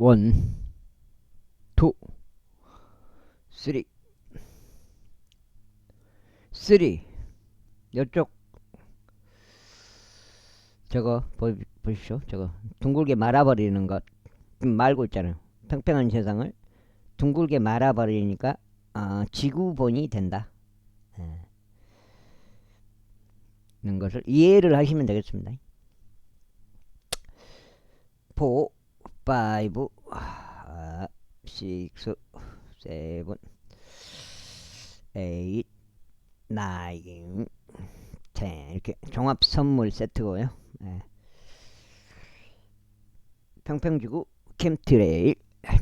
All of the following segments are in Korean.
원, 투, 쓰리, 쓰리. 이쪽 저거 보십시오. 저거 둥글게 말아버리는 것 말고 있잖아요. 평평한 세상을 둥글게 말아버리니까 지구본이 된다. 는 것을 이해를 하시면 되겠습니다. 4, 5, 6, 7, 8, 9, 10 이렇게 종합 선물 세트고요. 평평지구 캠트레일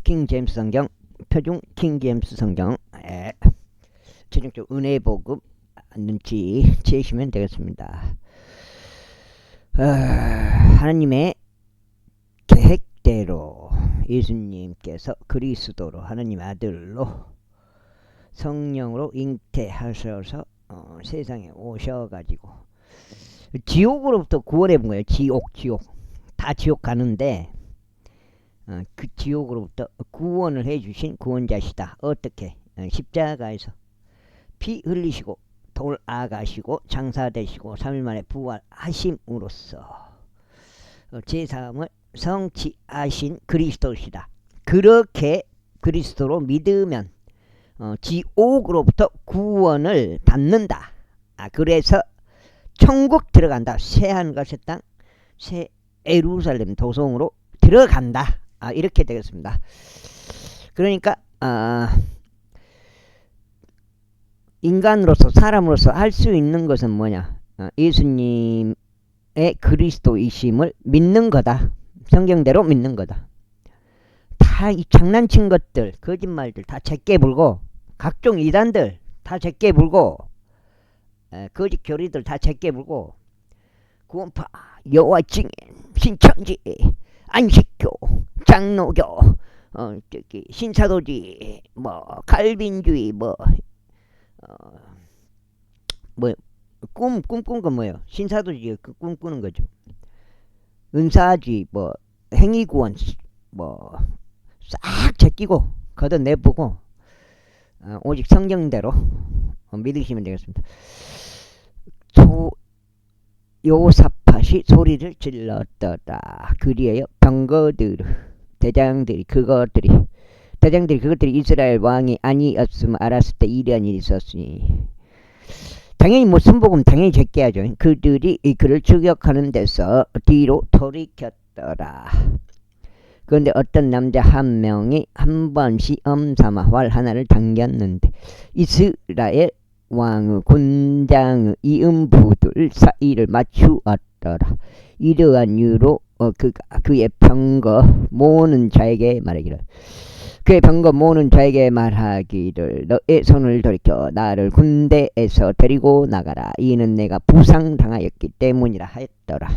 킹제임스 성경 표준 킹제임스 성경 최종적 은혜 복음 눈치 채시면 되겠습니다. 하나님의 계획대로 예수님께서 그리스도로 하나님 아들로 성령으로 잉태하셔서 세상에 오셔가지고 지옥으로부터 구원해 본 거예요. 지옥 다 지옥 가는데 그 지옥으로부터 구원을 해주신 구원자시다. 어떻게? 십자가에서 피 흘리시고 돌아가시고 장사되시고 3일 만에 부활하심으로써 제3을 성취하신 그리스도시다. 그렇게 그리스도로 믿으면 지옥으로부터 구원을 받는다. 그래서 천국 들어간다. 새하늘과 새 땅, 새 예루살렘 도성으로 들어간다. 이렇게 되겠습니다. 그러니까 인간으로서 사람으로서 할 수 있는 것은 뭐냐? 예수님의 그리스도이심을 믿는 거다. 성경대로 믿는 거다. 다 이 장난친 것들, 거짓말들 다 제게 불고, 각종 이단들 다 제게 불고, 거짓 교리들 다 제게 불고, 구원파, 여호와 증인, 신천지, 안식교, 장로교, 신사도지, 칼빈주의, 꿈꾼 건 뭐예요? 신사도지 꿈꾸는 거죠. 은사지, 행위구원, 싹 제끼고 걷어내보고 오직 성경대로 믿으시면 되겠습니다. 요사팟이 소리를 질렀더라. 그리하여 병거들 대장들이 그것들이 이스라엘 왕이 아니었으면 알았을 때 이러한 일이 있었으니 당연히 순복음 당연히 제껴야죠. 그들이 그를 추격하는 데서 뒤로 돌이켰더라. 그런데 어떤 남자 한 명이 한 번씩 엄삼아 활 하나를 당겼는데 이스라엘 왕의 군장의 이음부들 사이를 맞추었더라. 이러한 이유로 그의 병거 모으는 자에게 말하기를 그의 병거 모으는 자에게 말하기를 너의 손을 돌이켜 나를 군대에서 데리고 나가라. 이는 내가 부상당하였기 때문이라 하였더라.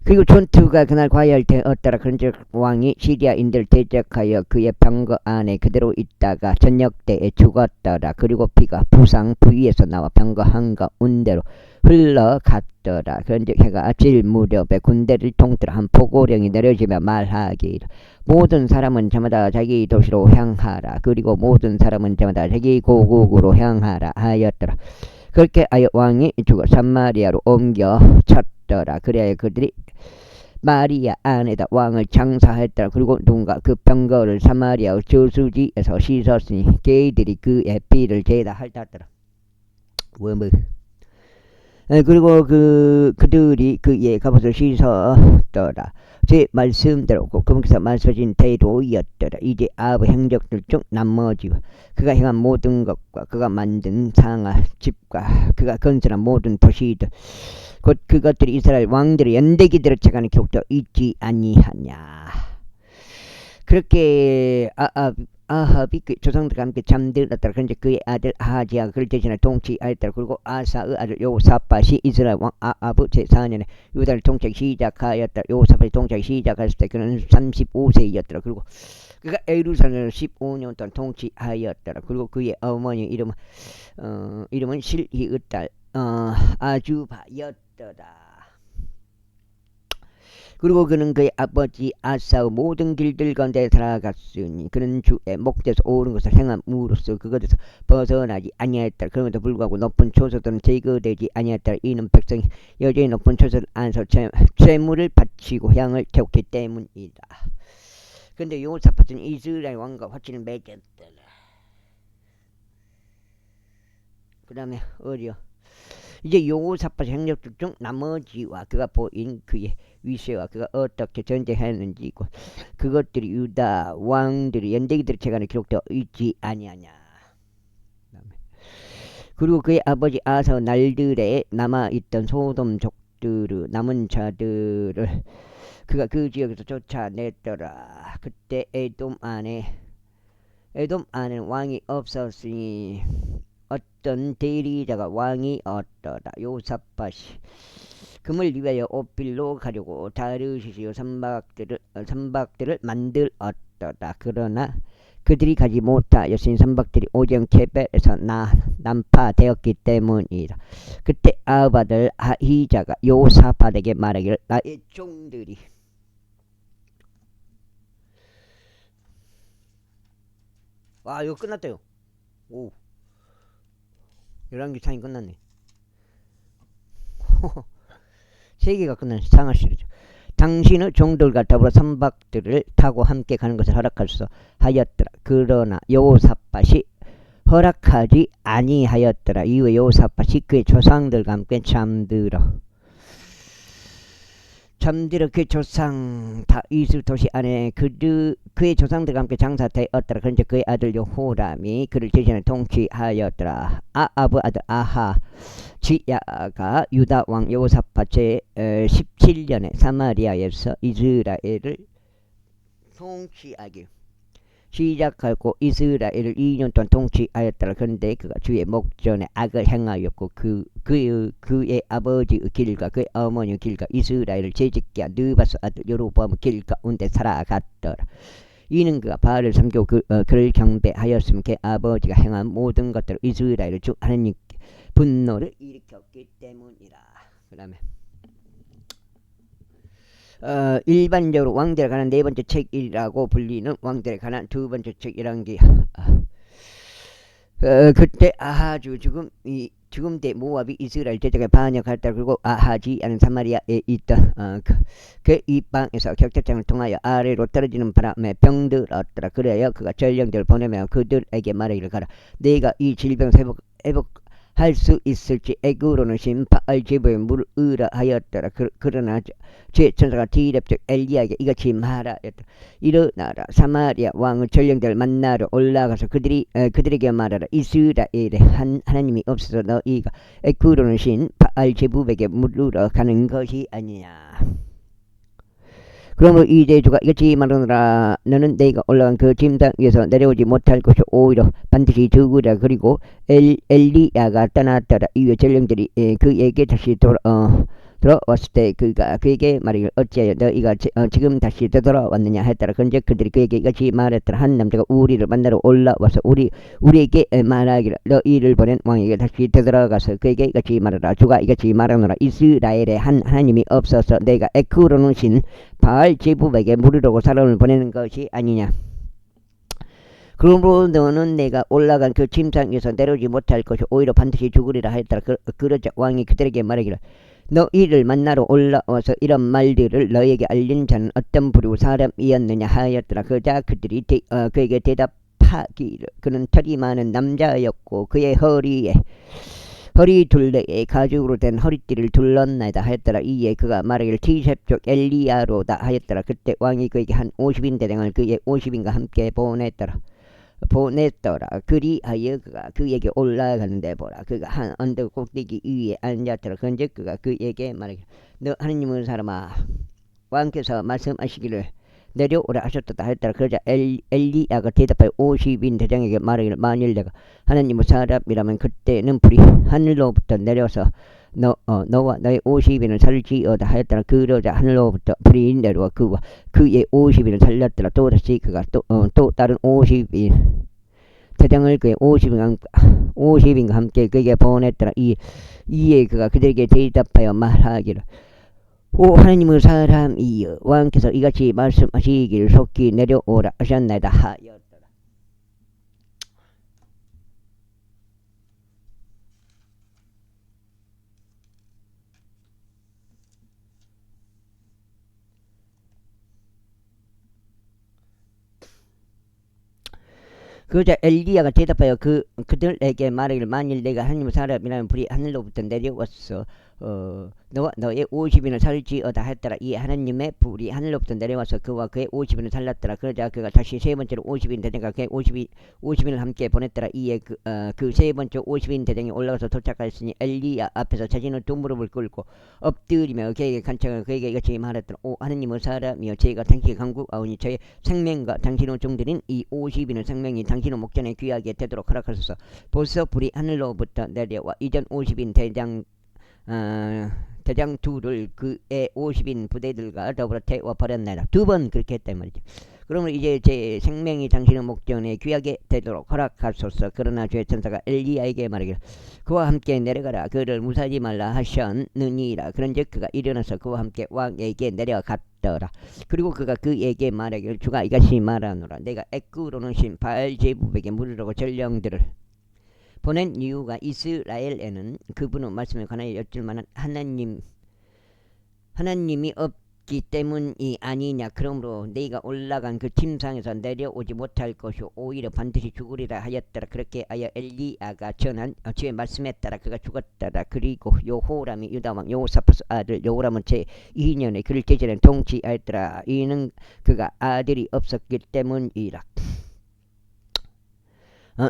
그리고 전투가 그날 과열 되었더라. 그런즉 왕이 시리아인들 대적하여 그의 병거 안에 그대로 있다가 저녁 때에 죽었더라. 그리고 피가 부상 부위에서 나와 병거 한가운데로 흘러갔더라. 그런즉 해가 질 무렵에 군대를 통틀어 한 포고령이 내려지며 말하기를 모든 사람은 저마다 자기 도시로 향하라. 그리고 모든 사람은 저마다 자기 고국으로 향하라 하였더라. 그렇게 하여 왕이 죽어 사마리아로 옮겨 쳤더라. 그래야 그들이 마리아 안에다 왕을 장사했더라. 그리고 누군가 그 병거를 사마리아 저수지에서 씻었으니 개들이 그의 피를 제다할다더라. 그리고 그들이 그의 갑옷을 씻었더라. 제 말씀대로 그분께서 말씀하신 대로였더라. 이제 아합의 행적들 중 나머지와 그가 행한 모든 것과 그가 만든 상하 집과 그가 건설한 모든 도시들 곧 그것들이 이스라엘 왕들의 연대기들을 채가는 기록도 있지 아니하냐. 그렇게 아합이 그 조상들과 함께 잠들었더라. 그런데 그의 아들 아하지야가 그를 대신해 통치하였더라. 그리고 아사의 아들 요사팟이 이스라엘 왕 아합의 제4년에 유다를 통치하기 시작하였더라. 요사팟이 통치하기 시작했을 때 그는 35세였더라. 그리고 그가 예루살렘을 15년 동안 통치하였더라. 그리고 그의 어머니 이름은 실히의 딸 아주바였더라. 그리고 그는 그의 아버지 아사의 모든 길들 가운데 살아갔으니 그는 주의 목대에서 옳은 것을 행함으로써 그것에서 벗어나지 아니하였다. 그럼에도 불구하고 높은 초소들은 제거되지 아니하였다. 이는 백성이 여전히 높은 초소들 안에서 제물을 바치고 향을 태웠기 때문이다. 근데 요사팟은 이스라엘 왕과 화친을 맺었더라. 그 다음에 어디요? 이제 요사팟 행적들 중 나머지와 그가 보인 그의 위세와 그가 어떻게 전쟁했는지고 그것들이 유다 왕들이 연대기들의 재간에 기록되어 있지 아니하냐. 그리고 그의 아버지 아사 날들에 남아있던 소돔족들의 남은 자들을 그가 그 지역에서 쫓아냈더라. 그때 에돔 안에는 왕이 없었으니 어떤 대리자가 왕이 없더라. 요사팟이 금을 위하여 오필로 가려고 다르시시오 선박들을 만들었더라. 그러나 그들이 가지 못하였으니 선박들이 오정 케벨에서 난파되었기 때문이다. 그때 아바들 아히자가 요사팟에게 말하기를 나의 종들이 와 이거 끝났대요. 오 11개 창이 끝났네. 3개가 끝난 상하 시리즈. 당신의 종들과 더불어 선박들을 타고 함께 가는 것을 허락할수 하였더라. 그러나 여호사밧이 허락하지 아니하였더라. 이후에 여호사밧이 그의 조상들과 함께 잠들어 그 조상 다윗의 도시 안에 그의 조상들과 함께 장사되었더라. 그런데 그의 아들 여호람이 그를 대신에 통치하였더라. 아합의 아들 아하지야가 유다 왕 여호사밧의 17년에 사마리아에서 이스라엘을 통치하기 시작하고 이스라엘을 2년 동안 통치하였더라. 그런데 그가 주의 목전에 악을 행하였고 그의 아버지의 길과 그의 어머니의 길과 이스라엘을 재짓게 한 느바스 아들 여로보암의 길 가운데 살아갔더라. 이는 그가 바알을 섬기고 그를 경배하였으면 그의 아버지가 행한 모든 것들을 이스라엘을 주 하나님께 분노를 일으켰기 때문이라. 그 다음에 일반적으로 왕들에 관한 네 번째 책이라고 불리는 왕들에 관한 두 번째 책이란 게 그때 아하주 죽음 때 모압이 이스라엘 제적에 반역했다. 그리고 아하지야는 사마리아에 있던 그 이방에서 격차장을 통하여 아래로 떨어지는 바람에 병들었더라. 그래야 그가 전령들을 보내며 그들에게 말하기를 가라. 내가 이 질병을 회복할 수 있을지 애굽으로는 신 바알제부에 물을 의뢰하였더라. 그러나 제 천사가 디렙적 엘리야에게 이같이 말하였다. 일어나라. 사마리아 왕의 전령들을 만나러 올라가서 그들에게 말하라. 이스라엘에 하나님이 없어서 너희가 애굽으로는 신 바알제부에게 물으러 가는 것이 아니냐. 그러므로 이 대주가 이같이 말하노라. 너는 내가 올라간 그 짐승 위에서 내려오지 못할 것이 오히려 반드시 죽으라. 그리고 엘리야가 떠났더라. 이후에 전령들이 그에게 다시 들어왔을 때 그가 그에게 말하기를 어찌하여 너희가 지금 다시 되돌아왔느냐 했더라. 그런데 그들이 그에게 이같이 말했더라. 한 남자가 우리를 만나러 올라와서 우리에게 말하기를 너희를 보낸 왕에게 다시 되돌아가서 그에게 이같이 말하라. 주가 이같이 말하노라. 이스라엘에 하나님이 없어서 내가 애굽으로는 신 바알제부에게 물으려고 사람을 보내는 것이 아니냐. 그러므로 너는 내가 올라간 그 짐승 위에서 내려오지 못할 것이 오히려 반드시 죽으리라 하였더라. 그러자 왕이 그들에게 말하기를 너희를 만나러 올라와서 이런 말들을 너에게 알린 자는 어떤 부류 사람이었느냐 하였더라. 그러자 그들이 그에게 대답하기를 그는 털이 많은 남자였고 그의 허리 둘레에 가죽으로 된 허리띠를 둘렀나이다 하였더라. 이에 그가 말하기를 티셉족 엘리야로다 하였더라. 그때 왕이 그에게 한 50인 대령을 그의 50인과 함께 보냈더라. 그리하여 그가 그에게 올라가는데 보라. 그가 한 언덕 꼭대기 위에 앉았더라. 그런데 그가 그에게 말하기를 너 하느님의 사람아 왕께서 말씀하시기를 내려오라 하셨다 하였더라. 그러자 엘리야가 대답하여 50인 대장에게 말하기를 만일 내가 하나님의 사람이라면 그때는 불이 하늘로부터 내려서 너와 너의 50인을 살지어다 하였더라. 그러자 하늘로부터 불이 내려와 그와 그의 50인을 살렸더라. 또다시 그가 또 다른 50인 대장을 그의 50인과 함께 그에게 보냈더라. 이에 그가 그들에게 대답하여 말하기를 오 하나님의 사람이여 왕께서 이같이 말씀하시기를 속히 내려오라 하셨나이다 하였더라. 그러자 엘리야가 대답하여 그들에게 말하기를 만일 내가 하나님의 사람이라면 불이 하늘로부터 내려왔어 너와 너의 50인을 살지어다 했더라. 이 하나님의 불이 하늘로부터 내려와서 그와 그의 50인을 살랐더라. 그러자 그가 다시 세 번째로 50인 대장과 그의 50인을 함께 보냈더라. 이에 그 세 번째 50인 대장이 올라가서 도착하였으니 엘리야 앞에서 자신의 두 무릎을 꿇고 엎드리며 그에게 간청하여 그에게 이같이 말했더라. 오 하나님의 사람이여 저희가 당신께 간구하오니 저의 생명과 당신의 종들인 이 50인의 생명이 당신의 목전에 귀하게 되도록 허락하소서. 벌써 불이 하늘로부터 내려와 이전 50인 대장 둘을 그의 50인 부대들과 더불어 태워 버렸나이다. 두 번 그렇게 했단 말이죠. 그러면 이제 제 생명이 당신의 목전에 귀하게 되도록 허락하소서. 그러나 주의 천사가 엘리야에게 말하기를 그와 함께 내려가라. 그를 무사하지 말라 하셨느니라. 그런즉 그가 일어나서 그와 함께 왕에게 내려갔더라. 그리고 그가 그에게 말하기를 주가 이같이 말하노라. 내가 애꾸로는 신 바알제부백에 물으라고 전령들을 보낸 이유가 이스라엘에는 그분의 말씀에 관하여 여쭐 만한 하나님이 없기 때문이 아니냐. 그러므로 네가 올라간 그 침상에서 내려오지 못할 것이요 오히려 반드시 죽으리라 하였더라. 그렇게 하여 엘리야가 전한 주의 말씀에 따라 그가 죽었더라. 그리고 여호람이 유다왕 여호사밧 아들 여호람은 제2년에 그를 제전에 통치하였더라. 이는 그가 아들이 없었기 때문이라.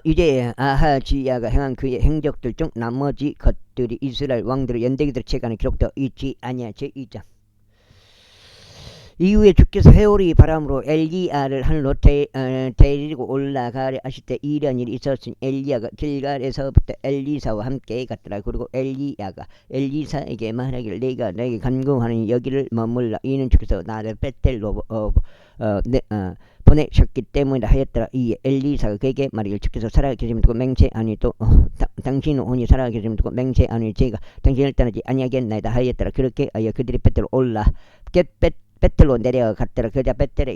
이제 아하지야가 행한 그의 행적들 중 나머지 것들이 이스라엘 왕들의 연대기들 책안에 기록되어 있지 아니하. 제2장. 이후에 주께서 회오리 바람으로 엘리야를 하늘로 데리고 올라가려 하실 때 이런 일이 있었으니 엘리야가 길갈에서부터 엘리사와 함께 갔더라. 그리고 엘리야가 엘리사에게 말하기를 내가 너에게 간구하니 여기를 머물라. 이는 주께서 나를 베텔로 보내셨기 때문이라 하였더라. 이에 엘리사가 그에게 말하기를 주께서 살아계심을 두고 맹세하니 또 당신은 혼이 살아계심을 두고 맹세하니 제가 당신을 떠나지 아니하겠나이다 하였더라. 그렇게 하여 그들이 베텔로 올라 베텔로 내려갔더라. 그러자 베텔에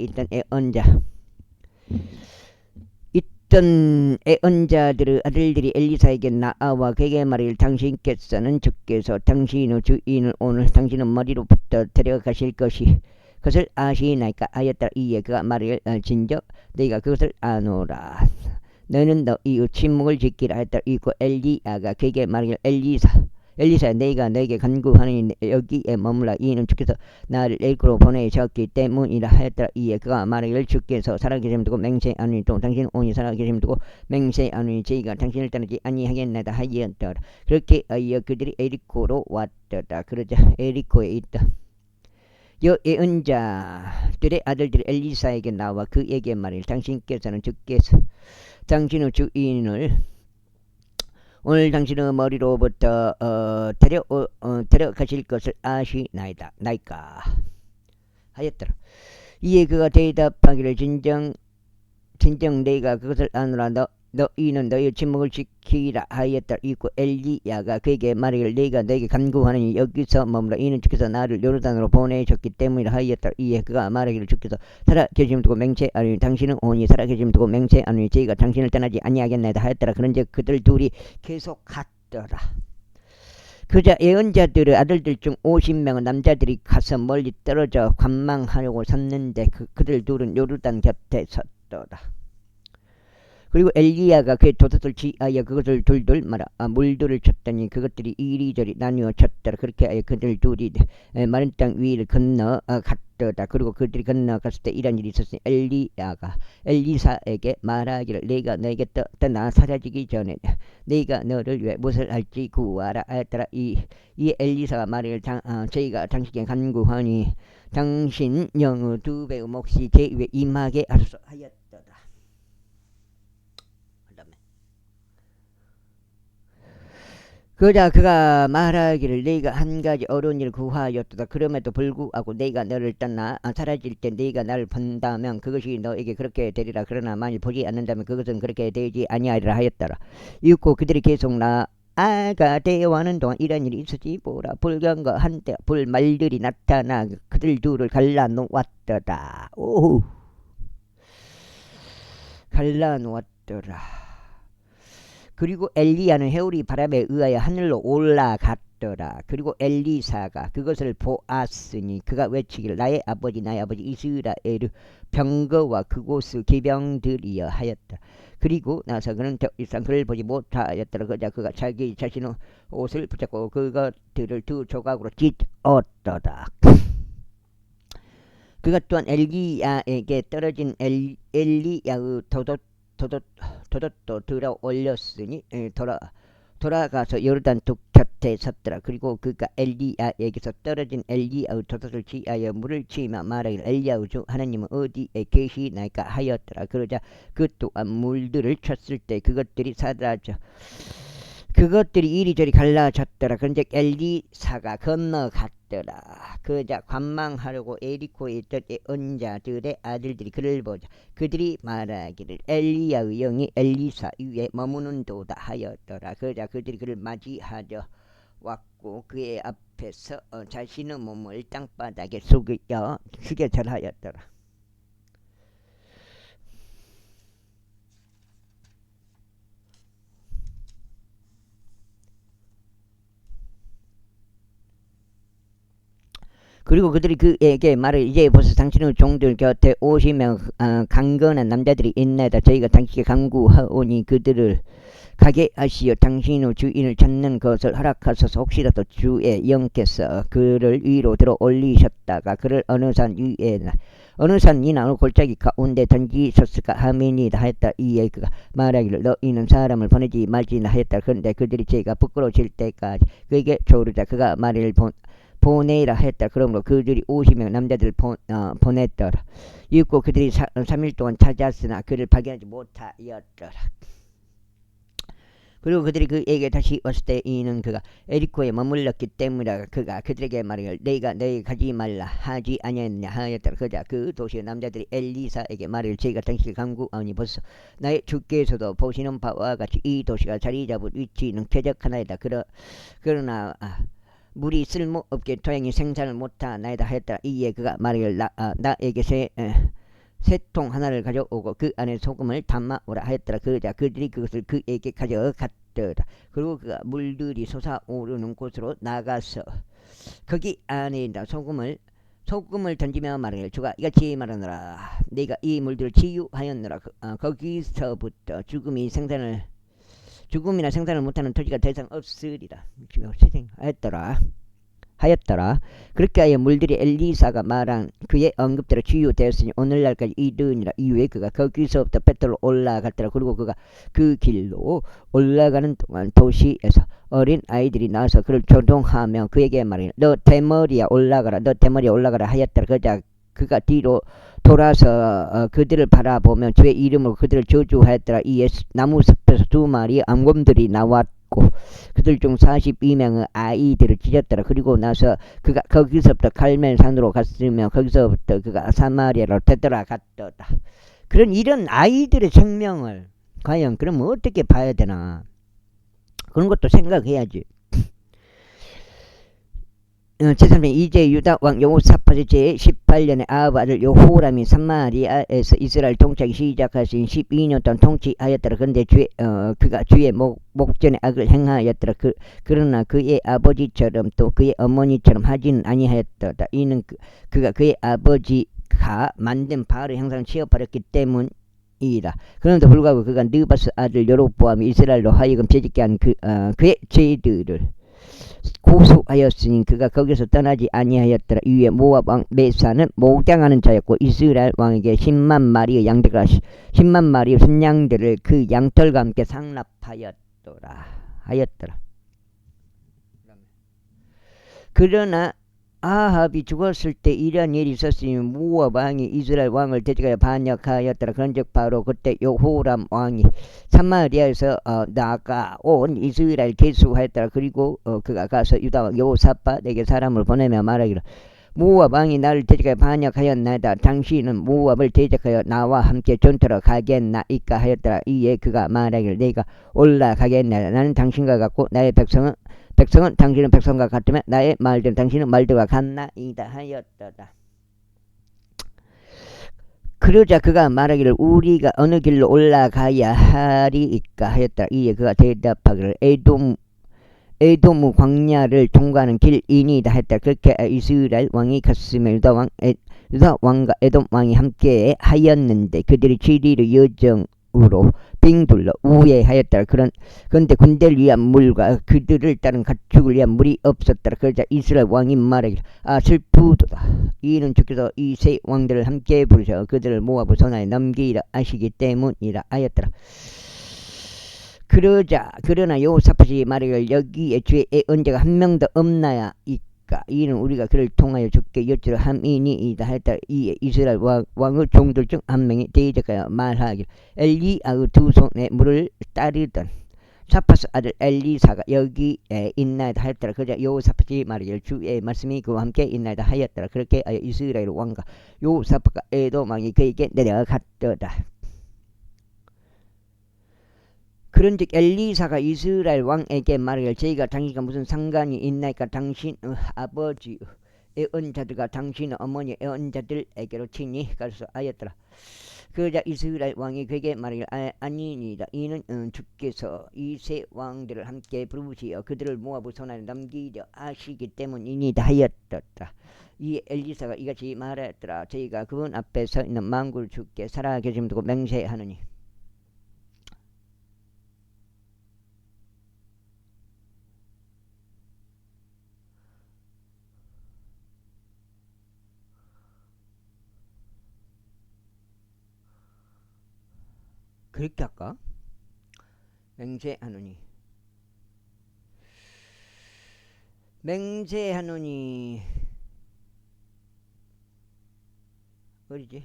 있던 애언자들의 아들들이 엘리사에게 나아와 그에게 말하기를 당신께서는 주께서 당신의 주인을 오늘 당신의 머리로부터 데려가실 것을 아시나이까 하였더라. 이에 그가 말하기를 진즉 너희가 그것을 아노라. 너는 너희의 침묵을 지키라 하였더라. 이고 엘리야가 그에게 말하기를 엘리사 내가 너에게 간구하니 여기에 머물라. 이는 주께서 나를 애굽으로 보내셨기 때문이라 하였더라. 이에 그가 말하기를 주께서 살아계심을 두고 맹세하니 또 당신은 온히 살아계심을 두고 맹세하니 저희가 당신을 떠나지 아니하겠나이다 하였더라. 그렇게 하여 그들이 에리코로 왔더라. 그러자 에리코에 있다 예언자들의 아들들이 엘리사에게 나와 그에게 말하기를 당신께서는 주께서 당신의 주인을 오늘 당신의 머리로부터 데려가실 것을 아시나이까 하였더라. 이에 그가 대답하기를 진정 내가 그것을 아노라. 너희는 너희의 침묵을 지키라 하였더라. 이고 엘리야가 그에게 말하기를 내가 너에게 간구하니 여기서 머물라. 이는 주께서 나를 요르단으로 보내셨기 때문이라 하였더라. 이에 그가 말하기를 주께서 살아계심을 두고 맹세하니 당신은 온히 살아계심을 두고 맹세하니 저희가 당신을 떠나지 아니하겠나이다 하였더라. 그런즉 그들 둘이 계속 갔더라. 그자 예언자들의 아들들 중 50명의 남자들이 가서 멀리 떨어져 관망하려고 섰는데 그들 둘은 요르단 곁에 섰더라. 그리고 엘리야가 그의 돛을 지하여 그것을 둘둘 말아 물들을 쳤더니 그것들이 이리저리 나뉘어 쳤더라. 그렇게 하여 그들 둘이 마른 땅 위를 건너 갔더라. 그리고 그들이 건너갔을 때 이런 일이 있었으니 엘리야가 엘리사에게 말하기를 내가 너에게 떠나 사라지기 전에 내가 너를 위해 무엇을 할지 구하라 하였더라. 이 엘리사가 말하기를 저희가 당신께 간구하니 당신 영의 2배의 몫이 제 위에 임하게 하소서 하였더라. 그러자 그가 말하기를 내가 한 가지 어려운 일을 구하였도다. 그럼에도 불구하고 내가 너를 떠나 사라질 때 내가 나를 본다면 그것이 너에게 그렇게 되리라. 그러나 만일 보지 않는다면 그것은 그렇게 되지 아니하리라 하였더라. 이윽고 그들이 계속 아가 되어가는 동안 이런 일이 있었지. 보라 불경과 한때 불말들이 나타나 그들 둘을 갈라놓았더라. 오후 갈라놓았더라. 그리고 엘리야는 해오리 바람에 의하여 하늘로 올라갔더라. 그리고 엘리사가 그것을 보았으니 그가 외치기를 나의 아버지 이스라엘의 병거와 그곳의 기병들이여 하였다. 그리고 나서 그는 더 이상 그를 보지 못하였더라. 그가 자기 자신의 옷을 붙잡고 그것들을 두 조각으로 찢었더라. 그가 또한 엘리야에게 떨어진 엘리야의 도둑도 들어 올렸으니 돌아가서 요르단 둑 곁에 섰더라. 그리고 그가 엘리야에게서 떨어진 엘리야의 도둑을 취하여 물을 치며 말하기를 엘리야의 주 하나님은 어디에 계시나이까 하였더라. 그러자 그 또한 물들을 쳤을 때 그것들이 사라져 그것들이 이리저리 갈라졌더라. 그런즉 엘리사가 건너갔더라. 그러자 관망하려고 에리코에 있던 언자들의 아들들이 그를 보자 그들이 말하기를 엘리야의 영이 엘리사 위에 머무는도다 하였더라. 그러자 그들이 그를 맞이하려 왔고 그의 앞에서 자신의 몸을 땅바닥에 숙여 절하였더라. 그리고 그들이 그에게 말을 이제 벌써 당신의 종들 곁에 오시며 강건한 남자들이 있나이다. 저희가 당신께 간구하오니 그들을 가게 하시어 당신의 주인을 찾는 것을 허락하소서. 혹시라도 주의 영께서 그를 위로 들어 올리셨다가 그를 어느 산이나 어느 골짜기 가운데 던지셨을까 하미니다 하였다. 이에 그가 말하기를 너희는 사람을 보내지 말지나 하였다. 그런데 그들이 제가 부끄러워질 때까지 그에게 조르자 그가 말을 보내라 했다. 그러므로 그들이 50명 남자들을 보냈더라. 읽고 그들이 3일 동안 찾았으나 그를 발견하지 못하였더라. 그리고 그들이 그에게 다시 왔을 때 이는 그가 에리코에 머물렀기 때문이라. 그가 그들에게 말하기를 내가 너희 가지 말라 하지 아니했느냐 하였더라. 그러자 그 도시의 남자들이 엘리사에게 말하기를 제가 당신께 간구하오니 벌써 나의 주께서도 보시는 바와 같이 이 도시가 자리 잡은 위치는 쾌적하나이다. 그러나 물이 쓸모없게 토양이 생산을 못하나이다 하였더라. 이에 그가 말하기를 나에게 새 통 하나를 가져오고 그 안에 소금을 담아오라 하였더라. 그러자 그들이 그것을 그에게 가져갔더라. 그리고 그가 물들이 솟아오르는 곳으로 나가서 거기 안에 있는 소금을 던지며 말하기를 주가 이같이 말하노라. 네가 이 물들을 치유하였노라. 거기서부터 죽음이나 생산을 못하는 토지가 더 이상 없으리라 하였더라. 그렇게 하여 물들이 엘리사가 말한 그의 언급대로 치유되었으니 오늘날까지 이르니라. 이후에 그가 거기서부터 베들로 올라갔더라. 그리고 그가 그 길로 올라가는 동안 도시에서 어린 아이들이 나와서 그를 조종하며 그에게 말하기를 너 대머리야 올라가라 하였더라. 그러자 그가 뒤로 돌아서 그들을 바라보며 주의 이름으로 그들을 저주하였더라. 이에 나무 숲에서 2마리 암곰들이 나왔고 그들 중 42명의 아이들을 찢었더라. 그리고 나서 그가 거기서부터 갈멜산으로 갔으며 거기서부터 그가 사마리아로 되돌아갔더라. 그런 이런 아이들의 생명을 과연 그럼 어떻게 봐야 되나 그런 것도 생각해야지. 제3장 이제 유다 왕 여호사밧의 제18년에 아합 아들 여호람이 사마리아에서 이스라엘 통치하기 시작하신 12년 동안 통치하였더라. 그런데 그가 주의 목전에 악을 행하였더라. 그러나 그의 아버지처럼 또 그의 어머니처럼 하지는 아니하였더라. 이는 그가 그의 아버지가 만든 바알의 형상을 취업하였기 때문이라. 그런데도 불구하고 그가 느바스 아들 여로보암이 이스라엘로 하여금 죄짓게 한 그의 죄들을 고소하였으니 그가 거기서 떠나지 아니하였더라. 이후에 모압 왕 메사는 목장하는 자였고 이스라엘 왕에게 10만 마리의 양들과 10만 마리의 순양들을 그 양털과 함께 상납하였더라. 그러나 아합이 죽었을 때 이러한 일이 있었으니 모압 왕이 이스라엘 왕을 대적하여 반역하였더라. 그런즉 바로 그때 여호람 왕이 사마리아에서 나가온 이스라엘 계수하였더라. 그리고 그가 가서 유다 왕 여호사밧에게 사람을 보내며 말하기를 모압 왕이 나를 대적하여 반역하였나이다. 당신은 모압을 대적하여 나와 함께 전투로 가겠나이까 하였더라. 이에 그가 말하기를 내가 올라가겠나이다. 나는 당신과 같고 나의 백성은 당신의 백성과 같으며 나의 말들은 당신의 말들과 같나이다 하였더라. 그러자 그가 말하기를 우리가 어느 길로 올라가야 하리이까 하였더라. 이에 그가 대답하기를 에돔 광야를 통과하는 길이니이다 했다. 그렇게 이스라엘 왕이 갔으며 유다 왕과 에돔 왕이 함께 하였는데 그들이 7일의 여정으로 빙둘러 우회하였다. 그런데 군대를 위한 물과 그들을 따른 가축을 위한 물이 없었더라. 그러자 이스라엘 왕이 말하기를 슬프도다. 이는 주께서 이 세 왕들을 함께 부르셔 그들을 모압 손안에 넘기려 하시기 때문이라 하였더라. 그러나 여호사밧이 말하기를 여기에 주의 언제가 한 명도 없나야 이까 이는 우리가 그를 통하여 주께 여쭈려 함이니이다 했다. 이에 이스라엘 왕의 종들 중 한 명이 대적하여 말하기를 엘리야의 두 손에 물을 따르던 사파스 아들 엘리사가 여기에 있나이다 하였더라. 그러자 여호사밧이 말하기를 주의 말씀이 그와 함께 있나이다 하였더라. 그렇게 하여 이스라엘 왕과 여호사밧과 에돔 왕이 그에게 내려갔더라. 그런즉 엘리사가 이스라엘 왕에게 말하기를 저희가 당신과 무슨 상관이 있나이까 당신의 아버지의 애언자들과 당신의 어머니의 애언자들에게로 친히 가서 하였더라. 그러자 이스라엘 왕이 그에게 말하기를 아니니이다. 이는 주께서 이 세 왕들을 함께 부르시어 그들을 모압의 손안에 넘기려 하시기 때문이니이다 하였더라. 이 엘리사가 이같이 말하였더라. 저희가 그분 앞에 서 있는 만국을 주께 살아계심 두고 맹세하느니 그렇게 할까? 맹세하노니 어디지?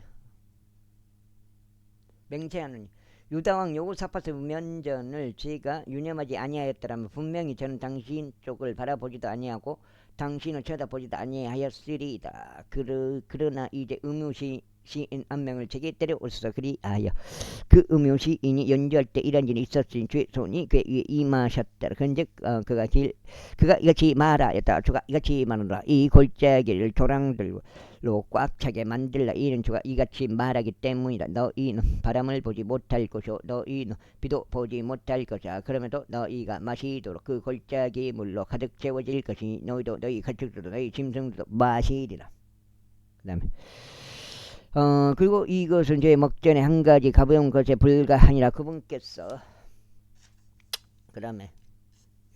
맹세하노니 유다왕 여호사밧의 면전을 제가 유념하지 아니하였더라면 분명히 저는 당신 쪽을 바라보지도 아니하고 당신을 쳐다보지도 아니하였으리이다. 그러나 이제 음유시인 한 명을 제게 데려오소서. 그리하여 그 음유시인이 연주할 때 이런 일이 있었으니 주의 손이 그에 임하셨더라. 그런즉 그가 이같이 말하였다. 주가 이같이 말하노라. 이 골짜기를 조랑들로 꽉 차게 만들라. 이는 주가 이같이 말하기 때문이다. 너희는 바람을 보지 못할 것이요 너희는 비도 보지 못할 것이야. 그러면도 너희가 마시도록 그 골짜기 물로 가득 채워질 것이니 너희도 너희 가축들도 너희 짐승들도 마시리라. 그 다음에 그리고 이것은 제 먹전에 한 가지 가벼운 것에 불과하니라. 그분께서 그 다음에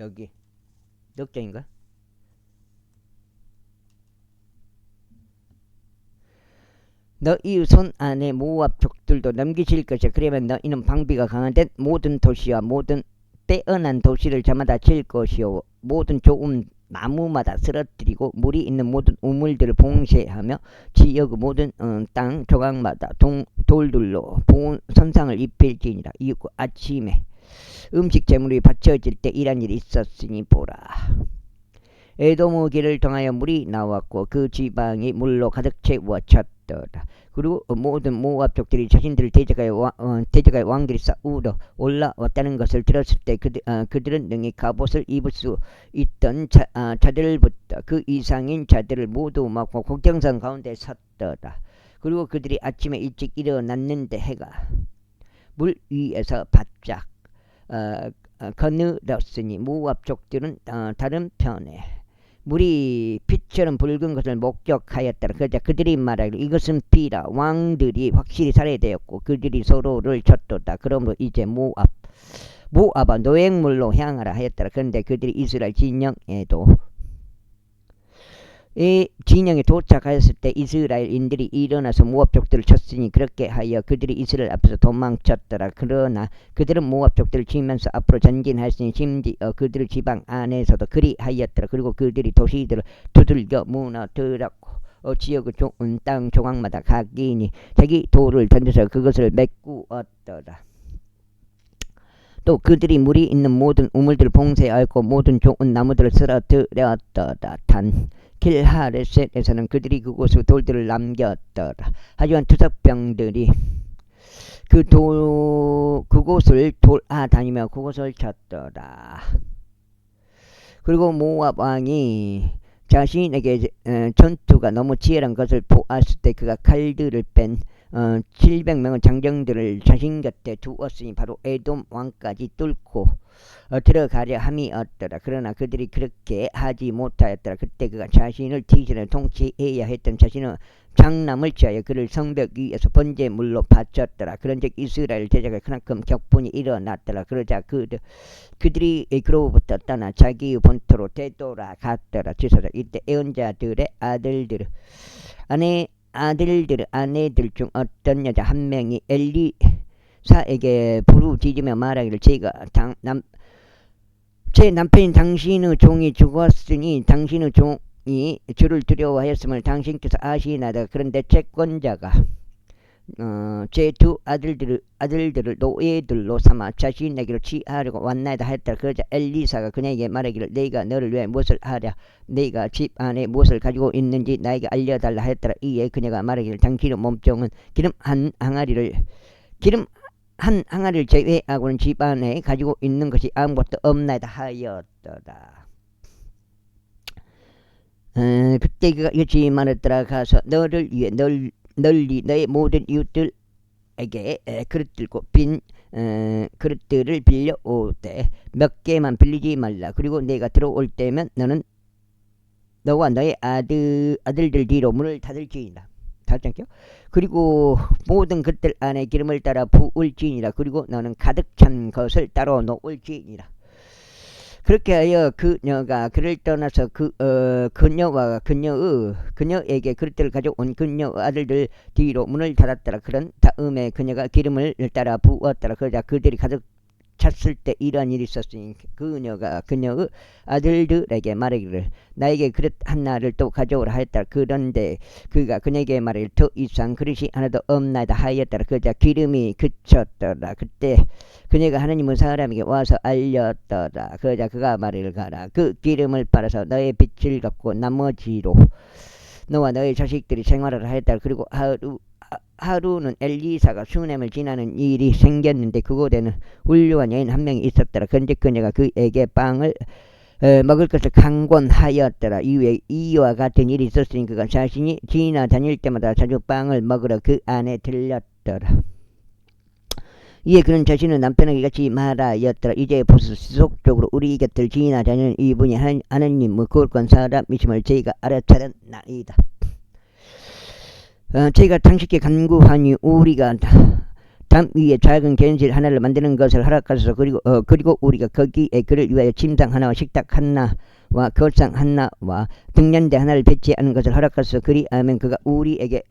여기 몇 장인가? 너희 손 안에 모압 족들도 넘기실 것이야. 그러면 너희는 방비가 강한 모든 도시와 모든 빼어난 도시를 저마다 칠 것이요 모든 좋은 나무마다 쓰러뜨리고 물이 있는 모든 우물들을 봉쇄하며 지역의 모든 땅 조각마다 돌들로 선상을 입힐지니라. 이윽고 아침에 음식 제물이 바쳐질 때 이런 일이 있었으니 보라. 에돔의 길을 통하여 물이 나왔고 그 지방이 물로 가득 채워졌더라. 그리고 모든 모압 족들이 자신들을 대적하여 왕들이 싸우러 올라왔다는 것을 들었을 때 그들은 능히 갑옷을 입을 수 있던 자들부터 그 이상인 자들을 모두 막고 곡경선 가운데 섰더라. 그리고 그들이 아침에 일찍 일어났는데 해가 물 위에서 바짝 거느렸으니 모압 족들은 다른 편에 물이 피처럼 붉은 것을 목격하였더라. 그러자 그들이 말하기를 이것은 피라. 왕들이 확실히 살해되었고 그들이 서로를 쳤도다. 그러므로 이제 모압아 노획물로 향하라 하였더라. 그런데 그들이 이스라엘 진영에 도착하였을 때 이스라엘인들이 일어나서 모압 족들을 쳤으니 그렇게 하여 그들이 이스라엘 앞에서 도망쳤더라. 그러나 그들은 모압 족들을 치면서 앞으로 전진하였으니 심지어 그들 지방 안에서도 그리하였더라. 그리고 그들이 도시들을 두들겨 무너뜨렸고 지역의 좋은 땅 조각마다 각인이 자기 돌을 던져서 그것을 메꾸었더라. 또 그들이 물이 있는 모든 우물들을 봉쇄하였고 모든 좋은 나무들을 쓰러뜨렸더라. 단 길하레셋에서는 그들이 그곳에 돌들을 남겼더라. 하지만 투석병들이 그곳을 돌아다니며 그곳을 쳤더라. 그리고 모압 왕이 자신에게 전투가 너무 치열한 것을 보았을 때 그가 칼들을 뺀 700명의 장정들을 자신 곁에 두었으니 바로 에돔 왕까지 뚫고 들어가려 함이었더라. 그러나 그들이 그렇게 하지 못하였더라. 그때 그가 자신을 티신을 통치해야 했던 자신의 장남을 취하여 그를 성벽 위에서 번제물로 바쳤더라. 그런즉 이스라엘 제자가 그만큼 격분이 일어났더라. 그러자 그들이 그로부터 떠나 자기의 본토로 되돌아갔더라. 지서자 이때 애언자들의 아들들 아내들 중 어떤 여자 한 명이 엘리사에게 부르짖으며 말하기를 제 남편인 당신의 종이 죽었으니 당신의 종이 주를 두려워하였음을 당신께서 아시나이다. 그런데 채권자가 제 두 아들들을 노예들로 삼아 자신에게로 취하려고 왔나이다 했더라. 그러자 엘리사가 그녀에게 말하기를 내가 너를 위해 무엇을 하랴? 내가 집 안에 무엇을 가지고 있는지 나에게 알려달라 했더라. 이에 그녀가 말하기를 당신의 몸종은 기름 한 항아리를 제외하고는 집 안에 가지고 있는 것이 아무것도 없나이다 하였더라. 그때 그가 이같이 말했더라. 가서 너를 위해 널리 너의 모든 이웃들에게 그릇 들고 빈 그릇들을 빌려 오되 몇 개만 빌리지 말라. 그리고 내가 들어올 때면 너는 너와 너의 아들들 뒤로 문을 닫을지니라. 닫을게요. 그리고 모든 그릇들 안에 기름을 따라 부을지니라. 그리고 너는 가득 찬 것을 따로 놓을지니라. 그렇게 하여 그녀가 그를 떠나서 그녀와 그녀에게 그릇들을 가져온 그녀의 아들들 뒤로 문을 닫았더라. 그런 다음에 그녀가 기름을 따라 부었더라. 그러자 그들이 가득 찼을 때 이런 일이 있었으니 그녀가 그녀의 아들들에게 말하기를 나에게 그릇 하나를 또 가져오라 하였더라. 그런데 그가 그녀에게 말하기를 더 이상 그릇이 하나도 없나이다 하였더라. 그러자 기름이 그쳤더라. 그때 그녀가 하나님의 사람에게 와서 알렸더라. 그러자 그가 말하기를 가라. 그 기름을 빨아서 너의 빚을 갚고 나머지로 너와 너의 자식들이 생활을 하였더라. 그리고 하루는 엘리사가 수넴을 지나는 일이 생겼는데 그곳에는 훌륭한 여인 한 명이 있었더라. 그런데 그녀가 그에게 빵을 먹을 것을 강권하였더라. 이후에 이와 같은 일이 있었으니 그가 자신이 지나다닐 때마다 자주 빵을 먹으러 그 안에 들렸더라. 이에 그는 자신의 남편에게 같이 말하였더라. 이제 보소서 지속적으로 우리 곁을 지나다니는 이분이 하나님의 거룩한 사람이심을 저희가 알아차렸나이다. 저희가 당신께 간구하니 우리가 담 위에 작은 겐실 하나를 만드는 것을 허락하소서. 그리고 우리가 거기에 그를 위하여 침상 하나와 식탁 하나와 거상 하나와 등잔대 하나를 배치하는 것을 허락하소서. 그리하면 그가 우리에게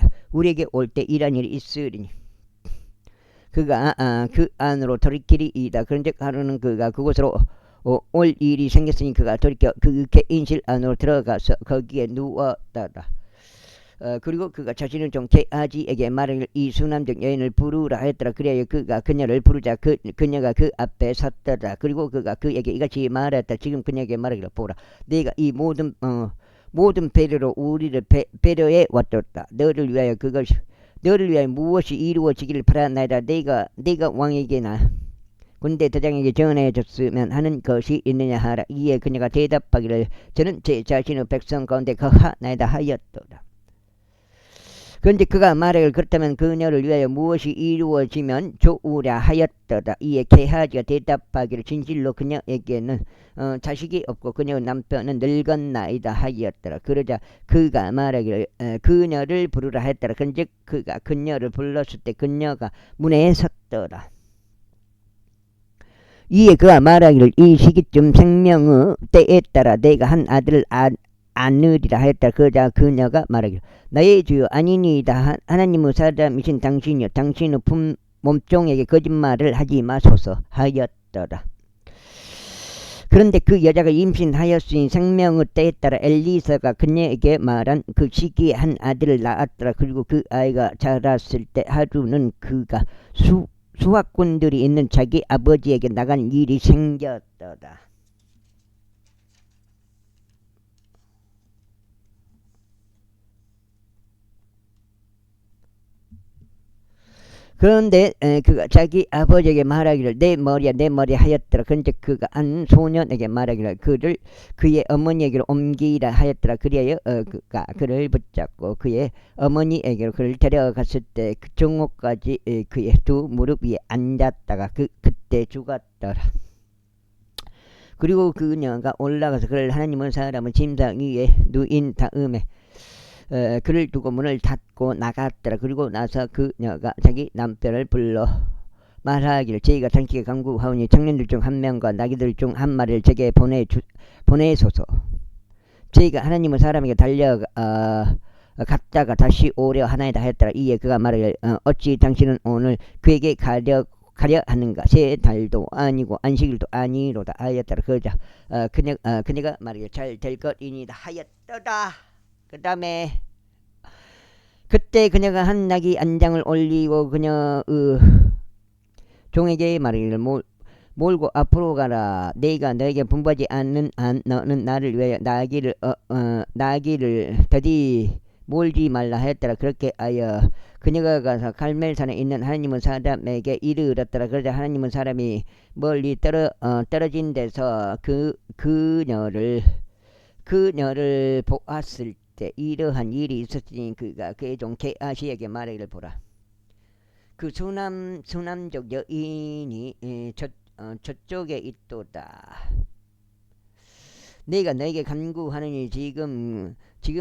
올 때 이런 일이 있으리니 그가 그 안으로 돌이키리이다. 그런즉 하루는 그가 그곳으로 올 일이 생겼으니 그가 돌이켜 그 개인실 안으로 들어가서 거기에 누웠더라. 그리고 그가 자신의 종 게하지에게 말하기를 이 수남적 여인을 부르라 했더라. 그래야 그가 그녀를 부르자 그녀가 그 앞에 섰더라. 그리고 그가 그에게 이같이 말했다. 지금 그녀에게 말하기를 보라. 내가 이 모든 배려로 우리를 배려해 왔도다. 너를 위하여 무엇이 이루어지기를 바라나이다. 내가 왕에게나 군대 대장에게 전해줬으면 하는 것이 있느냐 하라. 이에 그녀가 대답하기를 저는 제 자신의 백성 가운데 거하나이다 하였도다. 그런데 그가 말하기를 그렇다면 그녀를 위하여 무엇이 이루어지면 좋으랴 하였더라. 이에 게하지가 대답하기를 진실로 그녀에게는 자식이 없고 그녀의 남편은 늙었나이다 하였더라. 그러자 그가 말하기를 그녀를 부르라 했더라. 그런즉 그가 그녀를 불렀을 때 그녀가 문에 섰더라. 이에 그가 말하기를 이 시기쯤 생명의 때에 따라 내가 한 아들을 안으리라 했다. 그러자 그녀가 말하기를 나의 주여 아니니이다. 하나님의 사람이신 당신이여 당신의 몸종에게 거짓말을 하지 마소서 하였더라. 그런데 그 여자가 임신하였으니 생명의 때에 따라 엘리사가 그녀에게 말한 그 시기에 한 아들을 낳았더라. 그리고 그 아이가 자랐을 때 하루는 그가 수확꾼들이 있는 자기 아버지에게 나간 일이 생겼더라. 그런데 그가 자기 아버지에게 말하기를 내 머리야 내 머리 하였더라. 그런데 그가 한 소년에게 말하기를 그를 그의 어머니에게로 옮기라 하였더라. 그리하여 그가 그를 붙잡고 그의 어머니에게로 그를 데려갔을 때 그 정오까지 그의 두 무릎 위에 앉았다가 그때 죽었더라. 그리고 그녀가 올라가서 그를 하나님의 사람은 침상 위에 누인 다음에 그를 두고 문을 닫고 나갔더라. 그리고 나서 그녀가 자기 남편을 불러 말하기를 저희가 당신께 간구하오니 청년들 중 한 명과 나귀들 중 한 마리를 제게 보내소서. 저희가 하나님의 사람에게 갔다가 다시 오려 하나이다 하였더라. 이에 그가 말하기를 어찌 당신은 오늘 그에게 가려 하는가. 세 달도 아니고 안식일도 아니로다 하였더라. 그러자 그녀가 말하기를 잘 될 것이니다 하였더라. 그 다음에 그때 그녀가 한 나귀 안장을 올리고 그녀 종에게 말하기를 몰고 앞으로 가라. 내가 너에게 분부하지 않는 한 너는 나를 위하여 나귀를 더디 몰지 말라 하였더라. 그렇게 하여 그녀가 가서 갈멜산에 있는 하나님의 사람에게 이르렀더라. 그러자 하나님의 사람이 멀리 떨어진 데서 그녀를 보았을 때 이러한 일이 있었으니 그가 그의 종 게하시에게 말하기를 보라. 그 수남족 여인이 저쪽에 있도다. 내가 너에게 간구하느니 지금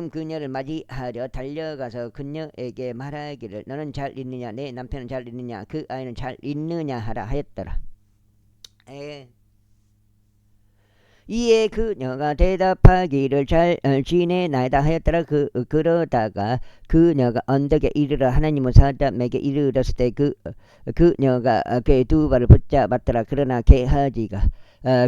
그녀를 맞이하려 달려가서 그녀에게 말하기를 너는 잘 있느냐 내 남편은 잘 있느냐 그 아이는 잘 있느냐 하라 하였더라. 이에 그녀가 대답하기를 잘 지내나이다 하였더라. 그러다가 그녀가 언덕에 이르러 하나님의 사람에게 이르렀을 때 그녀가 그의 두 발을 붙잡았더라. 그러나 게하지가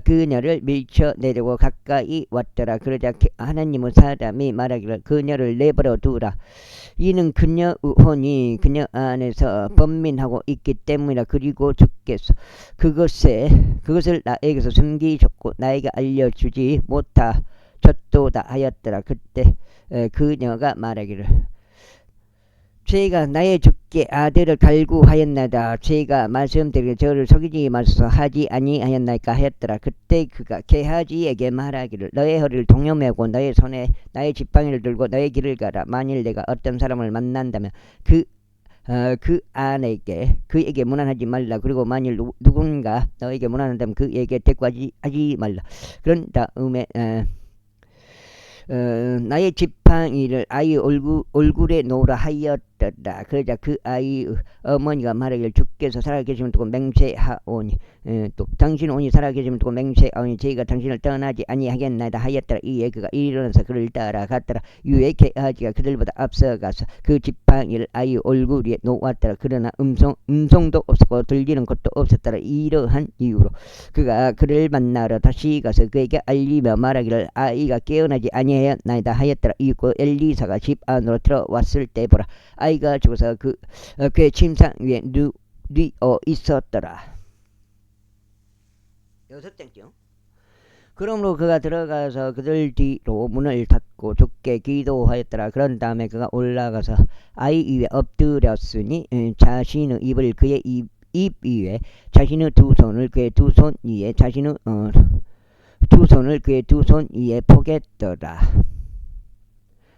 그녀를 밀쳐내려고 가까이 왔더라. 그러자 하나님의 사람이 말하기를 그녀를 내버려 두라. 이는 그녀의 혼이 그녀 안에서 번민하고 있기 때문이라. 그리고 주께서 그것을 나에게서 숨기셨고 나에게 알려주지 못하셨도다 하였더라. 그때 그녀가 말하기를 제가 나의 주께 아들을 갈구하였나이다. 제가 말씀드리기를 저를 속이지 마소서 하지 아니하였나이까 하였더라. 그때 그가 게하지에게 말하기를 너의 허리를 동여매고 너의 손에 나의 지팡이를 들고 너의 길을 가라. 만일 내가 어떤 사람을 만난다면 그에게 무난하지 말라. 그리고 만일 누군가 너에게 무난한다면 그에게 대꾸하지 말라. 그런 다음에 나의 지팡이를 아이 얼굴에 놓으라 하였더라. 그러자 그 아이 어머니가 말하기를 주께서 살아계심을 두고 맹세하오니 또 당신 온이 살아계심을 두고 맹세하오니 저희가 당신을 떠나지 아니하겠나이다 하였더라. 이에 그가 일어나서 그를 따라갔더라. 이에 게하지가 그들보다 앞서가서 그 지팡이를 아이 얼굴 위에 놓았더라. 그러나 음성도 없었고 들리는 것도 없었더라. 이러한 이유로 그가 그를 만나러 다시 가서 그에게 알리며 말하기를 아이가 깨어나지 아니하였나이다 하였더라. 이고 엘리사가 집 안으로 들어왔을 때 보라 아이가 죽어서 그의 침상 위에 누워 있었더라. 6땡죠. 그러므로 그가 들어가서 그들 뒤로 문을 닫고 주께 기도하였더라. 그런 다음에 그가 올라가서 아이 위에 엎드렸으니 자신의 입을 그의 입 위에 자신의 두 손을 그의 두 손 위에 자신의 두 손을 그의 두 손 위에 포겠더라.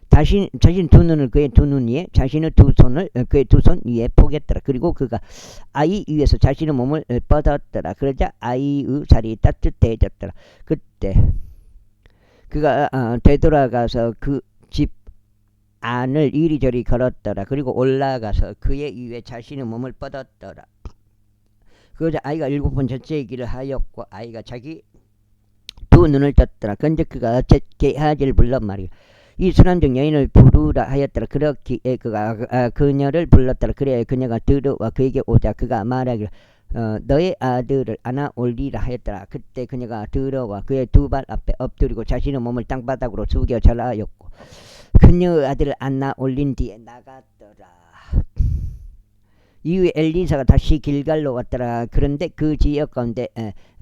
자신 두 눈을 그의 두 눈 위에 자신의 두 손을 그의 두 손 위에 포겠더라. 그리고 그가 아이 위에서 자신의 몸을 뻗었더라. 그러자 아이의 살이 따뜻해졌더라. 그때 그가 되돌아가서 그 집 안을 이리저리 걸었더라. 그리고 올라가서 그의 위에 자신의 몸을 뻗었더라. 그러자 아이가 7번 젖새기를 하였고 아이가 자기 두 눈을 떴더라. 근데 그가 게하지를 불러 말이야. 이 수남족 여인을 부르라 하였더라. 그렇기에 그가 그녀를 불렀더라. 그래야 그녀가 들어와 그에게 오자 그가 말하기를 너의 아들을 안아 올리라 하였더라. 그때 그녀가 들어와 그의 두 발 앞에 엎드리고 자신의 몸을 땅바닥으로 숙여 절하였고 그녀의 아들을 안아 올린 뒤에 나갔더라. 이후에 엘리사가 다시 길갈로 왔더라. 그런데 그 지역 가운데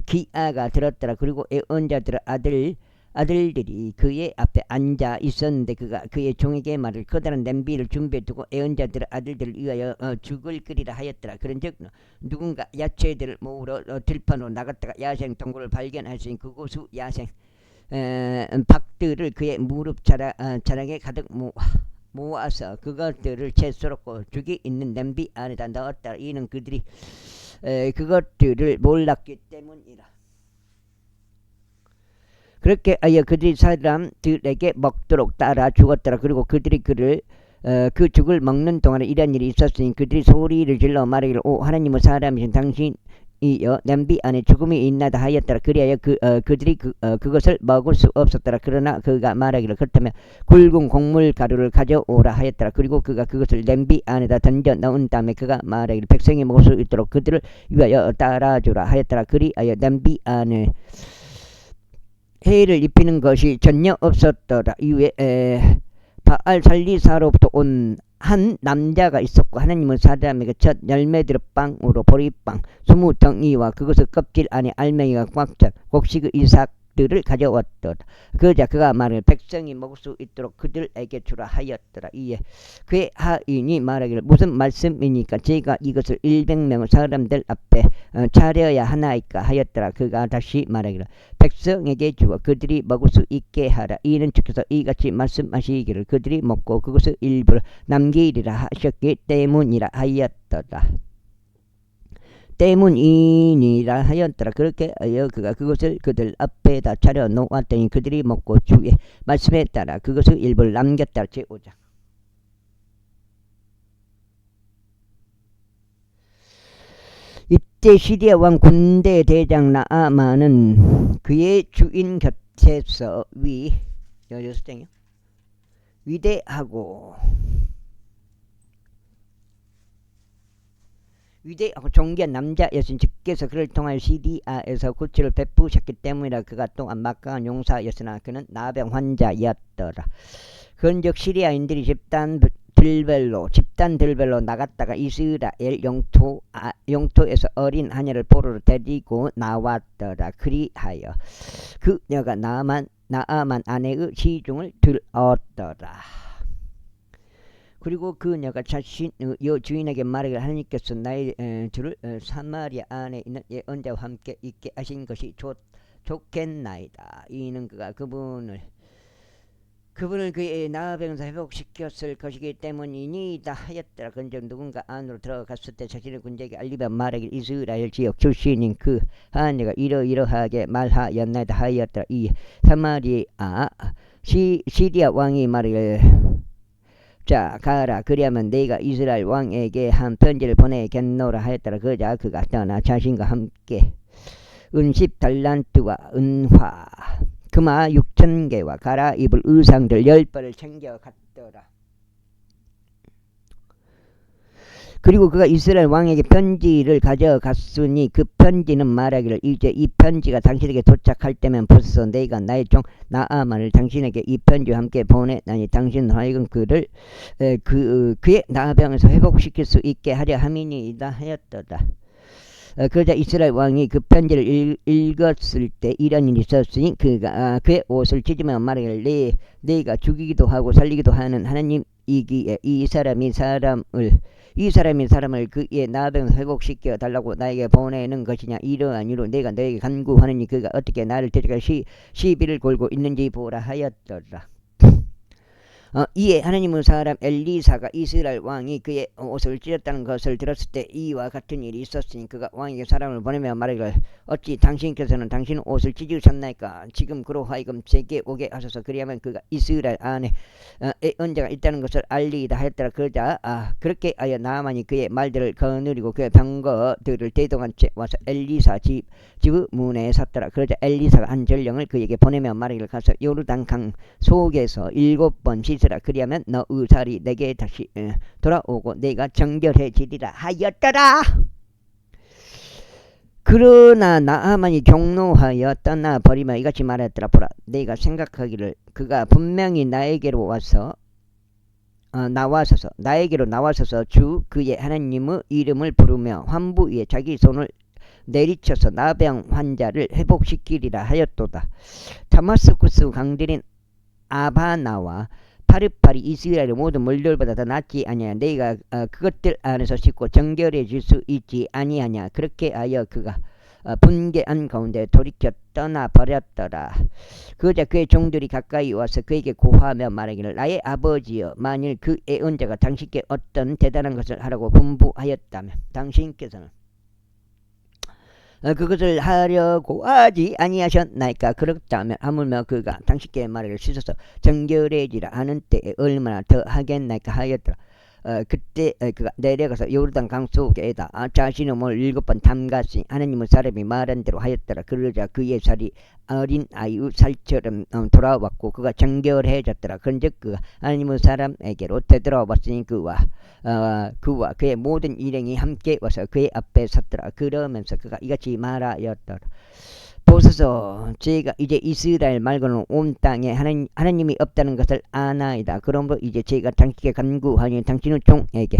기아가 들었더라. 그리고 애언자들의 아들들이 그의 앞에 앉아 있었는데 그가 그의 종에게 말을 커다란 냄비를 준비해두고 애언자들의 아들들을 위하여 죽을 끓이라 하였더라. 그런즉 누군가 야채들을 모으러 들판으로 나갔다가 야생 동굴을 발견하시니 그곳의 야생 박들을 그의 무릎 자락에 가득 모아서 그것들을 채소롭고 죽이 있는 냄비 안에다 넣었다. 이는 그들이 그것들을 몰랐기 때문이라. 그렇게 하여 그들이 사람들에게 먹도록 따라 죽었더라. 그리고 그들이 그 죽을 먹는 동안에 이런 일이 있었으니 그들이 소리를 질러 말하기를 오 하나님의 사람이신 당신이여 냄비 안에 죽음이 있나다 하였더라. 그리하여 그들이 그것을 먹을 수 없었더라. 그러나 그가 말하기를 그렇다면 굵은 곡물 가루를 가져오라 하였더라. 그리고 그가 그것을 냄비 안에다 던져 넣은 다음에 그가 말하기를 백성이 먹을 수 있도록 그들을 위하여 따라주라 하였더라. 그리하여 냄비 안에 해를 입히는 것이 전혀 없었더라. 이후에 바알 살리사로부터 온 한 남자가 있었고 하나님은 사람에게 첫 열매들의 빵으로 보리빵 20덩이와 그것의 껍질 안에 알맹이가 꽉 찬 곡식의 이삭들을 가져왔더라. 그러자 그가 말을 백성이 먹을 수 있도록 그들에게 주라 하였더라. 이에 그의 하인이 말하기를 무슨 말씀이니까 제가 이것을 100명의 사람들 앞에 차려야 하나이까 하였더라. 그가 다시 말하기를 백성에게 주어 그들이 먹을 수 있게 하라. 이는 주께서 이같이 말씀하시기를 그들이 먹고 그것의 일부를 남기리라 하셨기 때문이라 하였더라. 때문이니라 하였더라. 그렇게 하여 그가 그것을 그들 앞에다 차려 놓았더니 그들이 먹고 주의 말씀에 따라 그것의 일부를 남겼다. 제5장. 이때 시리아 왕 군대 대장 나아만은 그의 주인 곁에서 위대하고 존귀한 남자였으니 주께서 그를 통하여 시리아에서 구출을 베푸셨기 때문이라. 그가 또한 막강한 용사였으나 그는 나병 환자였더라. 그런즉 시리아인들이 집단 들벨로 나갔다가 이스라엘 영토에서 어린 하녀를 포로로 데리고 나왔더라. 그리하여 그녀가 나아만 아내의 시중을 들었더라. 그리고 그녀가 자신의 주인에게 말하기를 하나님께서 나의 주를 사마리아 안에 있는 예언자와 함께 있게 하신 것이 좋겠나이다. 이는 그가 그분을 그의 나병에서 회복시켰을 것이기 때문이니이다 하였더라. 그런즉 누군가 안으로 들어갔을 때 자신의 군대에게 알리며 말하기를 이스라엘 지역 출신인 그 하나님과 이러이러하게 말하였나이다 하였더라. 이 사마리아 시리아 왕이 말하기를 자 가라. 그리하면 내가 이스라엘 왕에게 한 편지를 보내겠노라 하였더라. 그러자 그가 떠나 자신과 함께 은 10달란트와 은화 금화 6,000개와 갈아입을 의상들 10벌을 챙겨갔더라. 그리고 그가 이스라엘 왕에게 편지를 가져갔으니 그 편지는 말하기를 이제 이 편지가 당신에게 도착할 때면 벌써 내가 나의 종 나아만을 당신에게 이 편지와 함께 보내나니 당신은 하여금 그를 그의 나병에서 회복시킬 수 있게 하려 함이니이다 하였더라. 그러자 이스라엘 왕이 그 편지를 읽었을 때 이런 일이 있었으니 그가 그의 옷을 찢으며 말하기를 내가 죽이기도 하고 살리기도 하는 하나님이기에 이 사람이 사람을 그의 나병을 회복시켜 달라고 나에게 보내는 것이냐. 이러한 이유로 내가 너에게 간구하느니 그가 어떻게 나를 데려가 시비를 걸고 있는지 보라 하였더라. 이에 하나님의 사람 엘리사가 이스라엘 왕이 그의 옷을 찢었다는 것을 들었을 때 이와 같은 일이 있었으니 그가 왕에게 사람을 보내며 말하기를 어찌 당신께서는 당신 옷을 찢으셨나이까. 지금 그로 하여금 제게 오게 하소서. 그리하면 그가 이스라엘 안에 언제가 있다는 것을 알리이다 하였더라. 그러자 그렇게 하여 나아만이 그의 말들을 거느리고 그의 병거들을 대동한 채 와서 엘리사 집의 문에 섰더라. 그러자 엘리사가 한 전령을 그에게 보내며 말하기를 가서 요르단강 속에서 7번 씻으라. 그리하면 너의 살이 내게 다시 돌아오고 내가 정결해지리라 하였더라. 그러나 나아만이 경노하여 떠나버리며 이같이 말했더라. 보라, 내가 생각하기를 그가 분명히 나에게로 나와서서 주 그의 하나님의 이름을 부르며 환부 위에 자기 손을 내리쳐서 나병 환자를 회복시키리라 하였도다. 다마스쿠스 강들인 아바나와 파르파리 이스라엘의 모든 물들보다 더 낫지 아니하냐. 너희가 그것들 안에서 씻고 정결해질 수 있지 아니하냐. 그렇게 하여 그가 분개한 가운데 돌이켜 떠나버렸더라. 그러자 그의 종들이 가까이 와서 그에게 고하며 말하기를 나의 아버지여, 만일 그 애언자가 당신께 어떤 대단한 것을 하라고 분부하였다면 당신께서는 그것을 하려고 하지 아니하셨나이까. 그렇다면 하물며 그가 당신께 말하기를 씻어서 정결해지라 하는 때에 얼마나 더 하겠나이까 하였더라. 그때 그가 내려가서 요르단 강 속에다 자신의 몸을 7번 담갔으니 하나님의 사람이 말한 대로 하였더라. 그러자 그의 살이 어린 아이의 살처럼 돌아왔고 그가 정결해졌더라. 그런즉 그가 하나님의 사람에게로 되돌아왔으니 그와 그의 모든 일행이 함께 와서 그의 앞에 섰더라. 그러면서 그가 이같이 말하였더라. 보소서, 제가 이제 이스라엘 말고는 온 땅에 하나님이 없다는 것을 아나이다. 그러므로 이제 제가 당신께 간구하니 당신의 종에게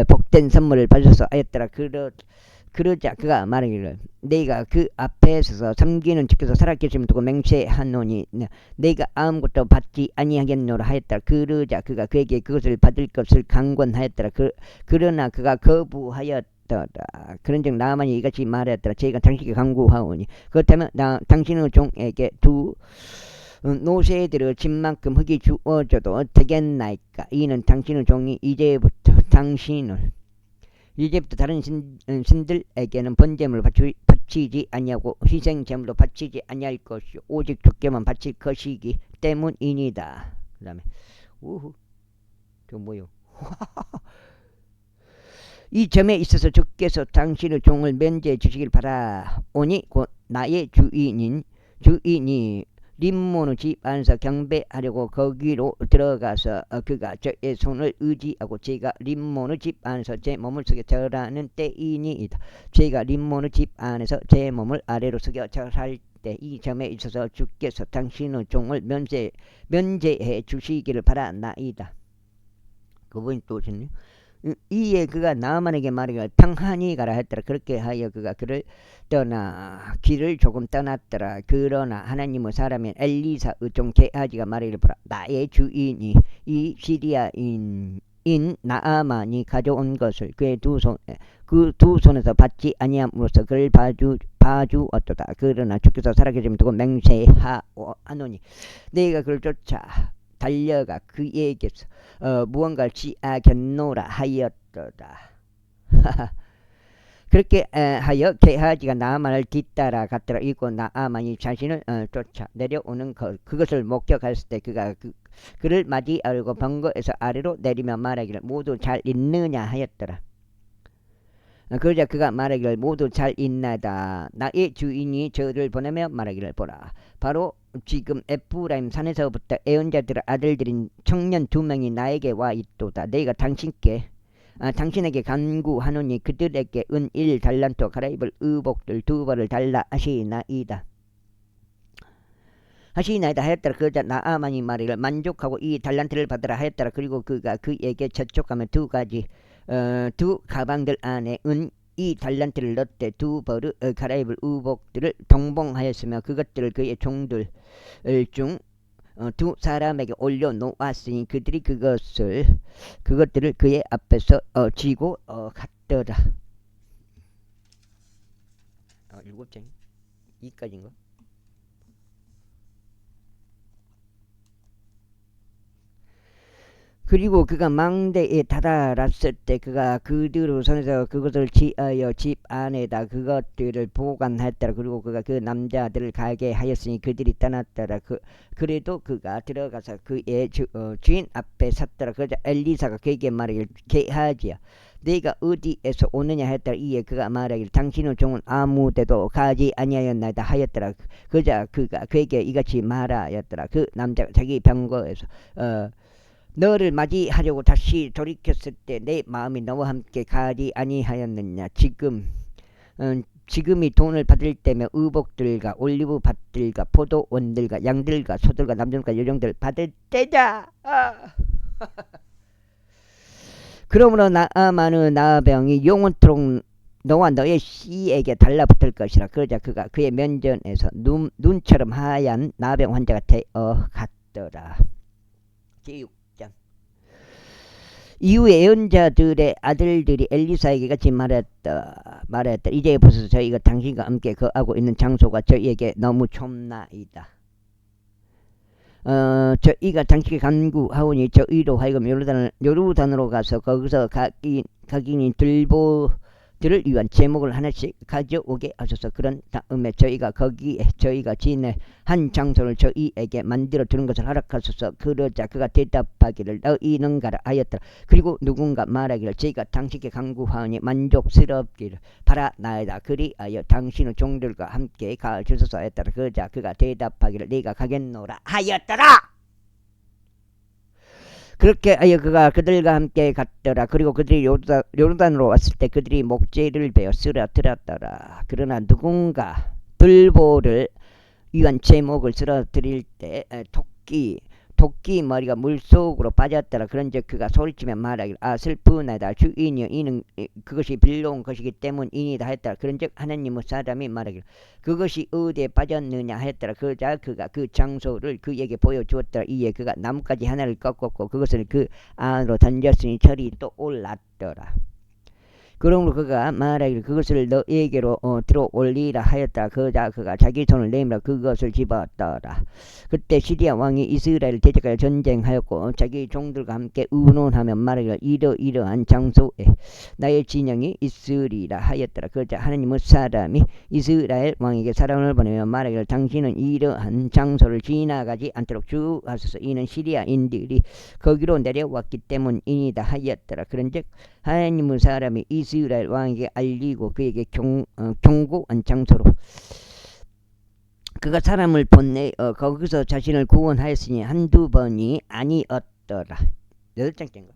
복된 선물을 받으소서 하였더라. 그러자 그가 말하기를 내가 그 앞에 서서 섬기는 주께서 살아계심을 두고 맹세하노니 내가 아무것도 받지 아니하겠노라 하였더라. 그러자 그가 그에게 그것을 받을 것을 강권하였더라. 그러나 그가 거부하였더라. 그런즉 나만이 이같이 말하였더라. 제가 당신께 간구하오니 그렇다면 당신의 종에게 두 노새들의 집만큼 흙이 주어져도 되겠나이까. 이는 당신의 종이 이제부터 다른 신들에게는 번제물을 바치지 아니하고 희생제물로 바치지 아니할 것이요 오직 주께만 바칠 것이기 때문이니다. 그 다음에 저 뭐요? 이 점에 있어서 주께서 당신의 종을 면제해 주시길 바라오니 곧 나의 주인이 림몬의 집 안에서 경배하려고 거기로 들어가서 그가 저의 손을 의지하고 제가 림몬의 집 안에서 제 몸을 숙여 절하는 때이니이다. 제가 림몬의 집 안에서 제 몸을 아래로 숙여 절할 때 이 점에 있어서 주께서 당신의 종을 면제해 주시기를 바라나이다. 그분이 또 오셨네요. 이에 그가 나아만에게 말하기를 평안히 가라 했더라. 그렇게 하여 그가 길을 조금 떠났더라. 그러나 하나님의 사람인 엘리사의 종 게하지가 말하기를 보라, 나의 주인이 이 시리아인 나아만이 가져온 것을 그의 두 손에서 받지 아니함으로써 그를 봐주었도다. 그러나 주께서 살아계심을 두고 맹세하노니 내가 그를 쫓아 달려가 그에게서 무언가를 취하겠노라 하였도다. 그렇게 하여 게하지가 나아만을 뒤따라 갔더라. 이고 나아만이 자신을 쫓아 내려오는 그것을 목격했을 때 그가 그를 맞이하려고 번거에서 아래로 내리며 말하기를 모두 잘 있느냐 하였더라. 그러자 그가 말하기를 모두 잘 있나이다. 나의 주인이 저를 보내며 말하기를 보라, 바로 지금 에프라임 산에서부터 애언자들의 아들들인 청년 2명이 나에게 와 있도다. 내가 당신에게 간구하노니 그들에게 은 1달란트 갈아입을 의복들 2벌을 달라 하시나이다 하였더라. 그러자 나아만이 말이를 만족하고 이 달란트를 받으라 하였더라. 그리고 그가 그에게 저촉하며 두 가방들 안에 은 이 달란트를 넣되 2벌을 갈아입을 의복들을 동봉하였으며 그것들을 그의 종들 중 2사람에게 올려놓았으니 그들이 그것들을 그의 앞에서 쥐고 갔더라. 7장 2까지인가? 그리고 그가 망대에 다다랐을 때 그가 그들의 손에서 그것을 취하여 집 안에다 그것들을 보관했더라. 그리고 그가 그 남자들을 가게 하였으니 그들이 떠났더라. 그래도 그가 들어가서 그의 주인 앞에 섰더라. 그러자 엘리사가 그에게 말하기를 게하지야, 네가 어디에서 오느냐 했더라. 이에 그가 말하기를 당신의 종은 아무데도 가지 아니하였나이다 하였더라. 그러자 그가 그에게 이같이 말하였더라. 그 남자가 자기 병거에서 너를 맞이하려고 다시 돌이켰을 때 내 마음이 너와 함께 가지 아니하였느냐. 지금이 돈을 받을 때며 의복들과 올리브 밭들과 포도원들과 양들과 소들과 남들과 여종들 받을 때다. 그러므로 나아만의 나병이 영원토록 너와 너의 씨에게 달라붙을 것이라. 그러자 그가 그의 면전에서 눈처럼 하얀 나병 환자가 되어 갔더라. 제6장. 이후에 예언자들의 아들들이 엘리사에게 같이 말했다. 이제 보소서, 저희가 당신과 함께 거하고 있는 장소가 저희에게 너무 좁나이다. 저희가 당신께 간구하오니 저희로 하여금 요르단으로 가서 거기서 각인이 들보들을 위한 제목을 하나씩 가져오게 하소서. 그런 다음에 저희가 거기에 저희가 지낼 한 장소를 저희에게 만들어 두는 것을 허락하소서. 그러자 그가 대답하기를 너희는 가라 하였더라. 그리고 누군가 말하기를 저희가 당신께 간구하오니 만족스럽기를 바라나이다. 그리하여 당신의 종들과 함께 가주소서 하였더라. 그러자 그가 대답하기를 네가 가겠노라 하였더라. 그렇게 하여 그가 그들과 함께 갔더라. 그리고 그들이 요르단으로 왔을 때 그들이 목재를 베어 쓰러뜨렸더라. 그러나 누군가 들보를 위한 제목을 쓰러뜨릴 때 토끼 머리가 물속으로 빠졌더라. 그런즉 그가 소리치며 말하기를 슬프나이다. 주인이여 이는 그것이 빌려온 것이기 때문이니다 하였더라. 그런즉 하나님의 사람이 말하기를 그것이 어디에 빠졌느냐 하였더라. 그러자 그가 그 장소를 그에게 보여주었더라. 이에 그가 나뭇가지 하나를 꺾었고 그것을 그 안으로 던졌으니 철이 또 올랐더라. 그러므로 그가 말하기를 그것을 너에게로 들어올리라 하였다. 그러자 그가 자기 손을 내밀어 그것을 집었더라. 그때 시리아 왕이 이스라엘을 대적하여 전쟁하였고 자기 종들과 함께 의논하며 말하기를 이러이러한 장소에 나의 진영이 있으리라 하였더라. 그러자 하나님의 사람이 이스라엘 왕에게 사람을 보내며 말하기를 당신은 이러한 장소를 지나가지 않도록 주하소서. 이는 시리아인들이 거기로 내려왔기 때문이니다 하였더라. 그런즉 하나님의 사람이 이스라엘 왕에게 알리고 그에게 경고한 장소로 그가 사람을 보내 거기서 자신을 구원하였으니 한두 번이 아니었더라. 8장째인가.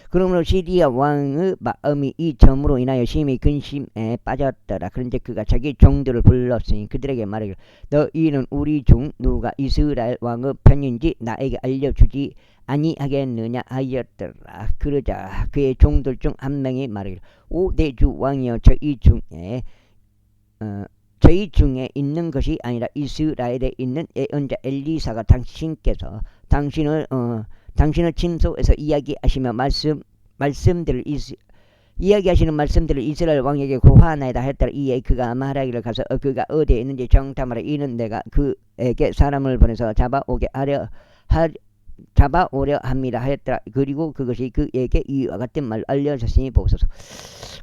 그러므로 시리아 왕의 마음이 이 점으로 인하여 심히 근심에 빠졌더라. 그런데 그가 자기 종들을 불렀으니 그들에게 말하기를 너희는 우리 중 누가 이스라엘 왕의 편인지 나에게 알려주지 아니하겠느냐 하였더라. 그러자 그의 종들 중 한 명이 말하기를 내 주 왕이여 저희 중에 있는 것이 아니라 이스라엘에 있는 예언자 엘리사가 당신께서 당신을 침소에서 이야기하시며 이야기하시는 말씀들을 이스라엘 왕에게 고하나이다 했더라. 이에 그가 말하기를 가서 그가 어디에 있는지 정탐하라. 이는 내가 그에게 사람을 보내서 잡아오려 합니다 하였더라. 그리고 그것이 그에게 이와 같은 말을 알려졌으니 보소서.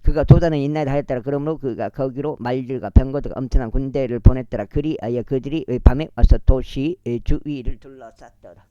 그가 도단에 있나이다 하였더라. 그러므로 그가 거기로 말들과 병거들과 엄청난 군대를 보냈더라. 그리하여 그들이 밤에 와서 도시 주위를 둘러쌌더라.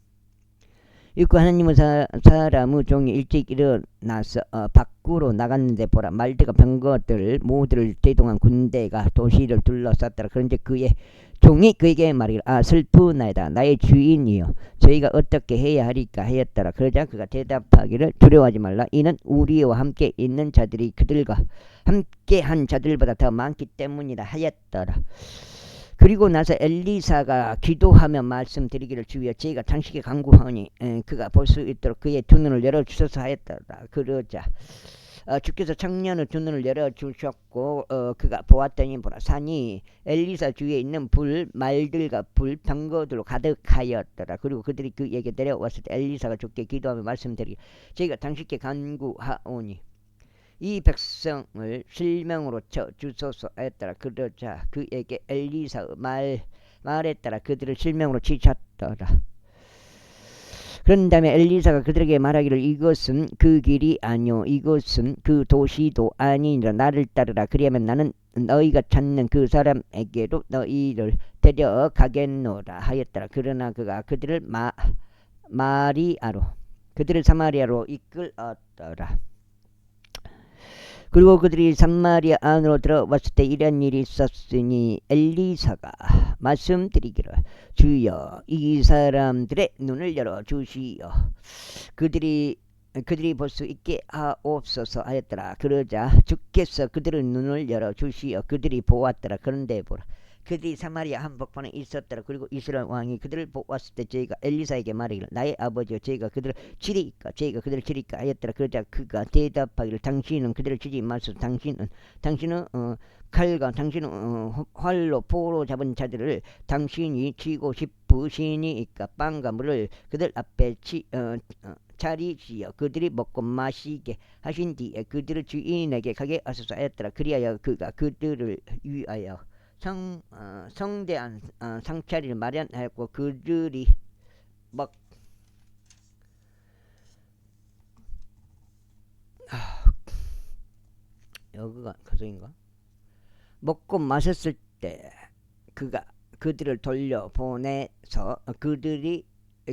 읽고 하나님의 사람의 종이 일찍 일어나서 밖으로 나갔는데 보라 말들과 병거들 모두를 대동한 군대가 도시를 둘러쌌더라. 그런데 그의 종이 그에게 말하기를 슬프나이다. 나의 주인이여 저희가 어떻게 해야 하리까 하였더라. 그러자 그가 대답하기를 두려워하지 말라. 이는 우리와 함께 있는 자들이 그들과 함께한 자들보다 더 많기 때문이라 하였더라. 그리고 나서 엘리사가 기도하며 말씀드리기를 주여 저희가 당신께 간구하니 그가 볼 수 있도록 그의 두 눈을 열어주소서 하였더라. 그러자 주께서 청년의 두 눈을 열어주셨고 그가 보았더니 보라 산이 엘리사 주위에 있는 말들과 병거들로 가득하였더라. 그리고 그들이 그에게 내려왔을 때 엘리사가 주께 기도하며 말씀드리기 저희가 당신께 간구하오니 이 백성을 실명으로 쳐 주소서 하였더라. 그러자 그에게 엘리사의 말에 따라 그들을 실명으로 치셨더라. 그런 다음에 엘리사가 그들에게 말하기를 이것은 그 길이 아니오 이것은 그 도시도 아니니라. 나를 따르라. 그리하면 나는 너희가 찾는 그 사람에게로 너희를 데려가겠노라 하였더라. 그러나 그가 그들을 사마리아로 이끌었더라. 그리고 그들이 삼마리아 안으로 들어왔을 때 이런 일이 있었으니 엘리사가 말씀드리기를 주여 이 사람들의 눈을 열어주시오. 그들이 볼 수 있게 하옵소서 하였더라. 그러자 주께서 그들의 눈을 열어주시오. 그들이 보았더라. 그런데 보라 그들이 사마리아 한복판에 있었더라. 그리고 이스라엘 왕이 그들을 보았을 때 저희가 엘리사에게 말하기를 나의 아버지여 저희가 그들을 치리까 저희가 그들을 치리까 하였더라. 그러자 그가 대답하기를 당신은 그들을 치지 마소서. 당신은 칼과 당신은 활로 포로 잡은 자들을 당신이 치고 싶으시니까 빵과 물을 그들 앞에 자리지어 그들이 먹고 마시게 하신 뒤에 그들을 주인에게 가게 하소서 하였더라. 그리하여 그가 그들을 위하여 성대한 상차리를 마련하였고 그들이 여기가 가정인가? 먹고 마셨을 때 그가 그들을 돌려보내서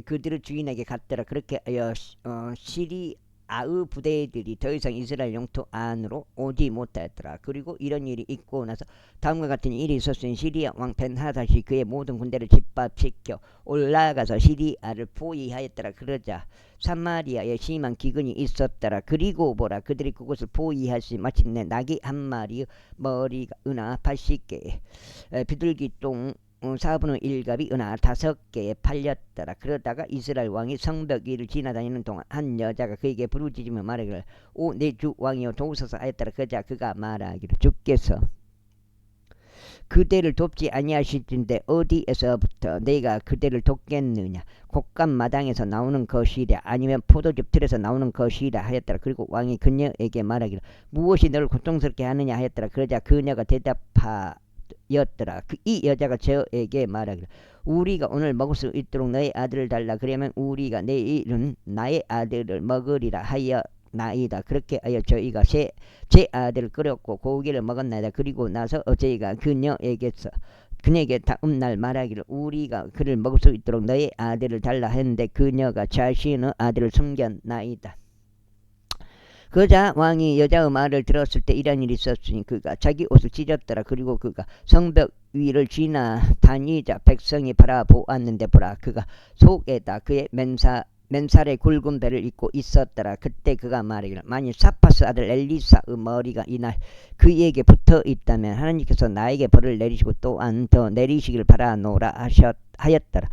그들을 주인에게 갔더라. 그렇게 하여 시리아의 부대들이 더 이상 이스라엘 영토 안으로 오지 못하였더라. 그리고 이런 일이 있고 나서 다음과 같은 일이 있었으니 시리아 왕 벤하닷이 그의 모든 군대를 집합시켜 올라가서 시리아를 포위하였더라. 그러자 사마리아에 심한 기근이 있었더라. 그리고 보라 그들이 그곳을 포위하시 마침내 나귀 한 마리의 머리가 은하 80개 비둘기 똥 4분의 1갑이 은하 5개에 팔렸더라. 그러다가 이스라엘 왕이 성벽 위를 지나다니는 동안 한 여자가 그에게 부르짖으며 말하기를 오 내 주 왕이여 도우소서 하였더라. 그러자 그가 말하기를 주께서 그대를 돕지 아니하실진데 어디에서부터 내가 그대를 돕겠느냐. 곡간 마당에서 나오는 것이랴 아니면 포도즙 틀에서 나오는 것이랴 하였더라. 그리고 왕이 그녀에게 말하기를 무엇이 너를 고통스럽게 하느냐 하였더라. 그러자 그녀가 대답하였더라. 이 여자가 저에게 말하기를 우리가 오늘 먹을 수 있도록 너의 아들을 달라. 그러면 우리가 내일은 나의 아들을 먹으리라 하여 나이다. 그렇게 하여 저희가 제 아들을 끓였고 고기를 먹었나이다. 그리고 나서 저희가 그녀에게 다음날 말하기를 우리가 그를 먹을 수 있도록 너의 아들을 달라 했는데 그녀가 자신의 아들을 숨겼나이다. 그러자 왕이 여자의 말을 들었을 때 이런 일이 있었으니 그가 자기 옷을 찢었더라. 그리고 그가 성벽 위를 지나다니자 백성이 바라보았는데 보라 그가 속에다 그의 맨살에 굵은 배를 입고 있었더라. 그때 그가 말하기를 만일 사파스 아들 엘리사의 머리가 이날 그에게 붙어 있다면 하나님께서 나에게 벌을 내리시고 또한 더 내리시길 바라노라 하였더라.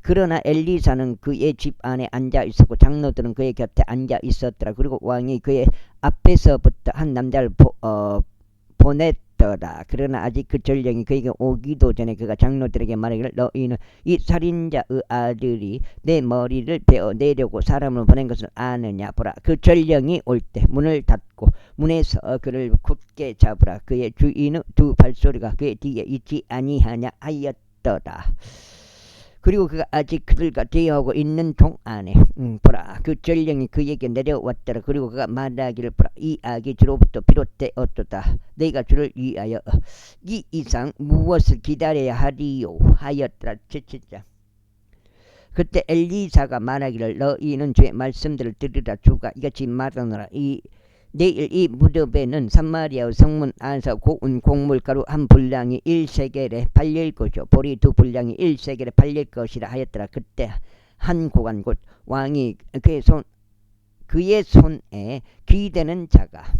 그러나 엘리사는 그의 집 안에 앉아 있었고 장로들은 그의 곁에 앉아 있었더라. 그리고 왕이 그의 앞에서부터 한 남자를 보냈더라. 그러나 아직 그 전령이 그에게 오기도 전에 그가 장로들에게 말하기를 너희는 이 살인자의 아들이 내 머리를 베어내려고 사람을 보낸 것을 아느냐. 보라 그 전령이 올 때 문을 닫고 문에서 그를 굳게 잡으라. 그의 주인의 두 발소리가 그의 뒤에 있지 아니하냐 하였더라. 그리고 그가 아직 그들과 대화하고 있는 동안에 보라 그 전령이 그에게 내려왔더라. 그리고 그가 말하기를 보라 이 악이 주로부터 비롯되었도다. 내가 주를 위하여 이 이상 무엇을 기다려야 하리요 하였더라. 제7장. 그때 엘리사가 말하기를 너희는 주의 말씀들을 들으라. 주가 이같이 말하노라. 내일 이 무덤에는 사마리아의 성문 안에서 고운 곡물가루 한 분량이 1세겔에 팔릴 것이요 보리 2분량이 1세겔에 팔릴 것이라 하였더라. 그때 한 고관 곧 왕이 그의 손에 귀대는 자가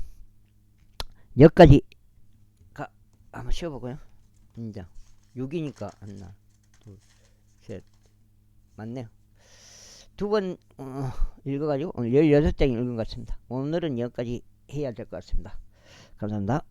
여기까지 한번 쉬어보고요. 인정 6이니까 하나 둘셋 맞네요. 두 번 읽어가지고 오늘 16장이 읽은 것 같습니다. 오늘은 여기까지 해야 될 것 같습니다. 감사합니다.